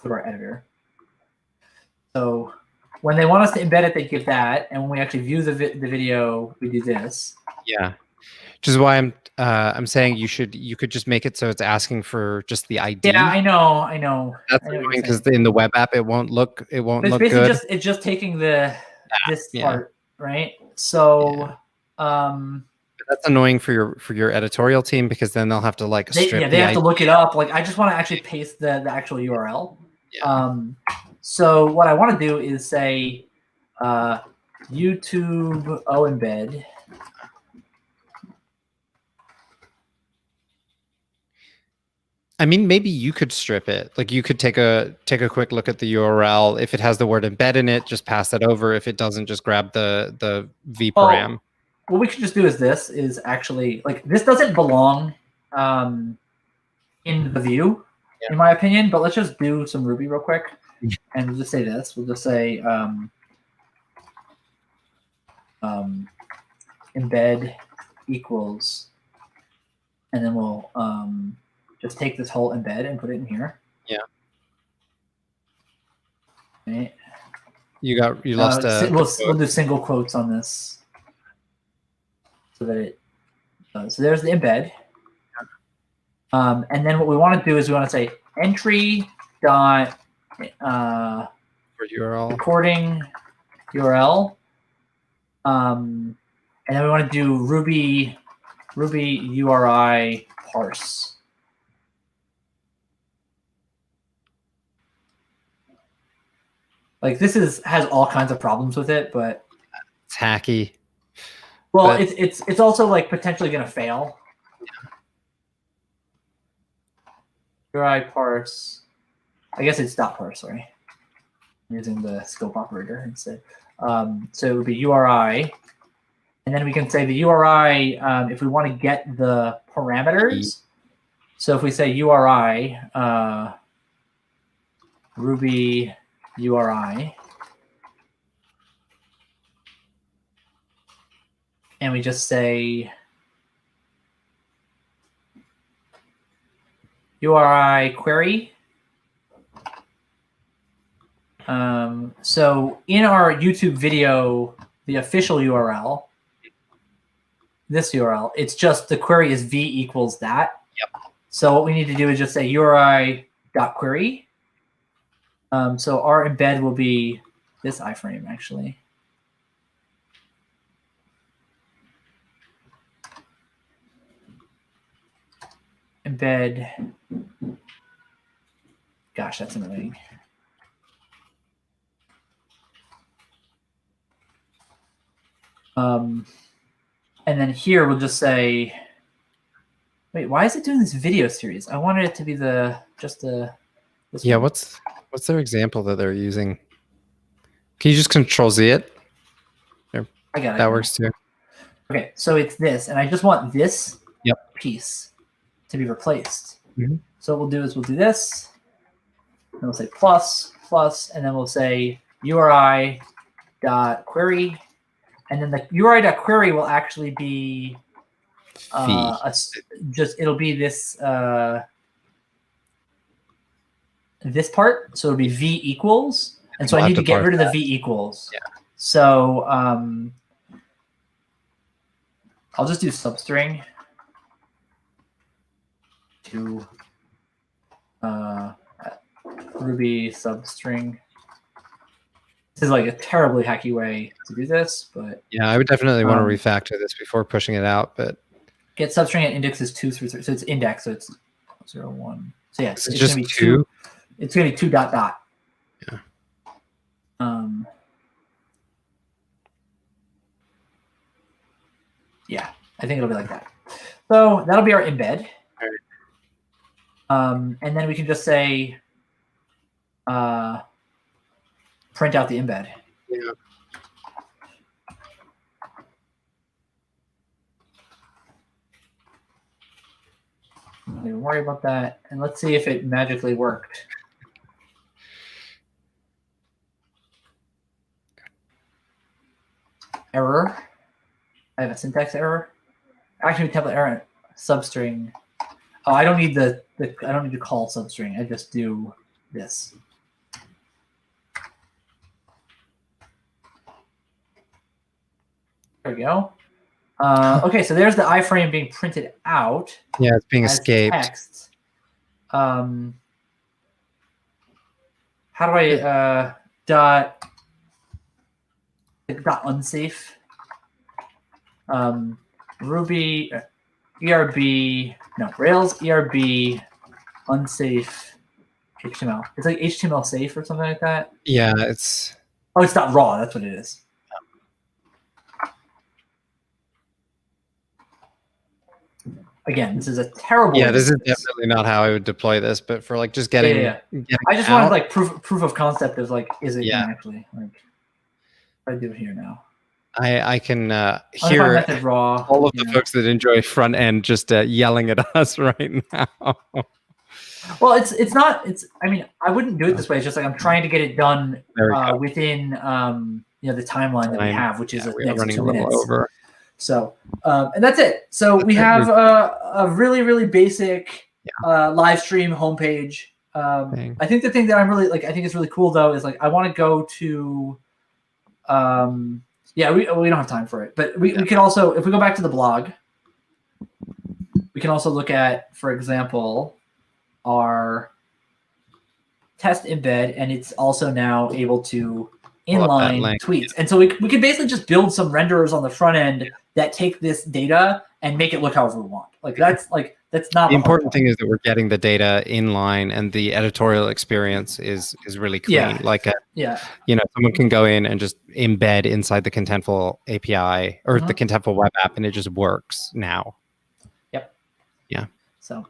to our editor. So when they want us to embed it, they give that, and when we actually view the video, we do this. Yeah, which is why I'm saying you could just make it so it's asking for just the ID. Yeah, I know. That's annoying because in the web app it won't look good. It's just taking this part, right? So that's annoying for your editorial team because then they'll have to like strip they have to look it up. Like I just want to actually paste the actual URL. Yeah. So what I want to do is say YouTube embed. I mean, maybe you could strip it. Like you could take a quick look at the URL. If it has the word embed in it, just pass that over. If it doesn't, just grab the vparam. What we could just do is actually like this doesn't belong in the view, in my opinion. But let's just do some Ruby real quick, and we'll just say this. We'll just say embed equals, and then we'll just take this whole embed and put it in here. Yeah. Okay. You lost we'll do single quotes on this, so that it. So there's the embed. And then what we want to do is we want to say entry dot URL recording URL. And then we want to do Ruby URI parse. Like this has all kinds of problems with it, but it's hacky. Well, but it's also like potentially going to fail. URI parse. I guess it's dot parse. Sorry, I'm using the scope operator instead. So it would be URI, and then we can say the URI if we want to get the parameters. So if we say URI Ruby URI, and we just say URI query. So in our YouTube video, the official URL, this URL, it's just the query is v equals that. Yep. So what we need to do is just say URI.query. So our embed will be this iframe actually. Embed. Gosh, that's annoying. And then here we'll just say, wait, why is it doing this video series? I wanted it to be just the. Yeah, one. What's their example that they're using? Can you just Control Z it? There, I got it. That works too. Okay, so it's this, and I just want this piece to be replaced. Mm-hmm. So what we'll do is we'll do this, and we'll say plus, and then we'll say URI.query, and then the URI.query will actually be it'll be this this part. So it'll be v equals, and so I need to get rid of the v equals. Yeah. So I'll just do substring to Ruby substring. This is like a terribly hacky way to do this, but yeah, I would definitely want to refactor this before pushing it out. But get substring at indexes 2 through 3, so it's index, so it's 0, 1. So yeah, it's just gonna be 2. It's gonna be 2 dot dot. Yeah. Yeah, I think it'll be like that. So that'll be our embed. And then we can just say print out the embed. Yeah. Don't even worry about that. And let's see if it magically worked. Error. I have a syntax error. Actually, template error. Substring. Oh, I don't need I don't need to call substring. I just do this. There we go. Okay, so there's the iframe being printed out. Yeah, it's being escaped. Text. How do I dot unsafe? Ruby ERB, no, Rails ERB unsafe HTML. It's like HTML safe or something like that. Yeah, it's. Oh, it's not raw. That's what it is. Again, this is a terrible. Yeah, this is definitely not how I would deploy this, but for like just getting. getting I just wanted like proof of concept of like, is it actually like? I do it here now. I can hear all of the folks that enjoy front end just yelling at us right now. Well, it's not. I mean, I wouldn't do it this way. It's just like I'm trying to get it done within the timeline that we have, which is next 2 minutes. Over. So and that's it. So we have a really, really basic live stream homepage. I think the thing that I'm really I think is really cool though is like I want to go to Yeah, we don't have time for it, but we can also, if we go back to the blog, we can also look at, for example, our test embed, and it's also now able to inline tweets. And so we can basically just build some renderers on the front end that take this data and make it look however we want. That's not the important thing is that we're getting the data in line, and the editorial experience is really clean. Someone can go in and just embed inside the Contentful API or the Contentful web app, and it just works now. Yep. Yeah. So,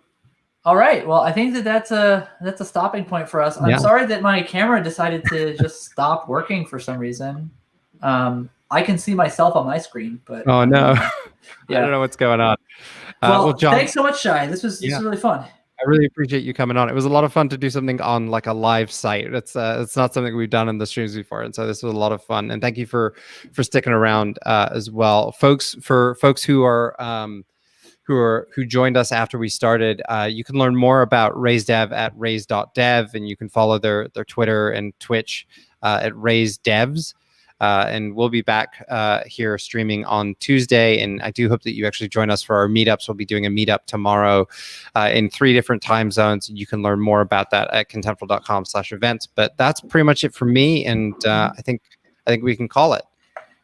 all right. Well, I think that's a stopping point for us. I'm sorry that my camera decided to just stop working for some reason. I can see myself on my screen, but oh no, I don't know what's going on. Well, John, thanks so much, Shai. This was really fun. I really appreciate you coming on. It was a lot of fun to do something on like a live site. It's not something we've done in the streams before, and so this was a lot of fun. And thank you for sticking around as well, folks. For folks who are who joined us after we started, you can learn more about Raise.dev at Raise.dev, and you can follow their Twitter and Twitch at Raise.devs. And we'll be back here streaming on Tuesday. And I do hope that you actually join us for our meetups. We'll be doing a meetup tomorrow in 3 different time zones. You can learn more about that at contentful.com/events. But that's pretty much it for me. And I think we can call it.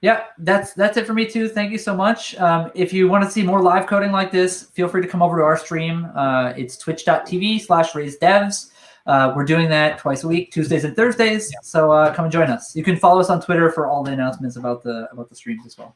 Yeah, that's it for me too. Thank you so much. If you want to see more live coding like this, feel free to come over to our stream. It's twitch.tv/raisedevs. We're doing that twice a week, Tuesdays and Thursdays. So come and join us. You can follow us on Twitter for all the announcements about the streams as well.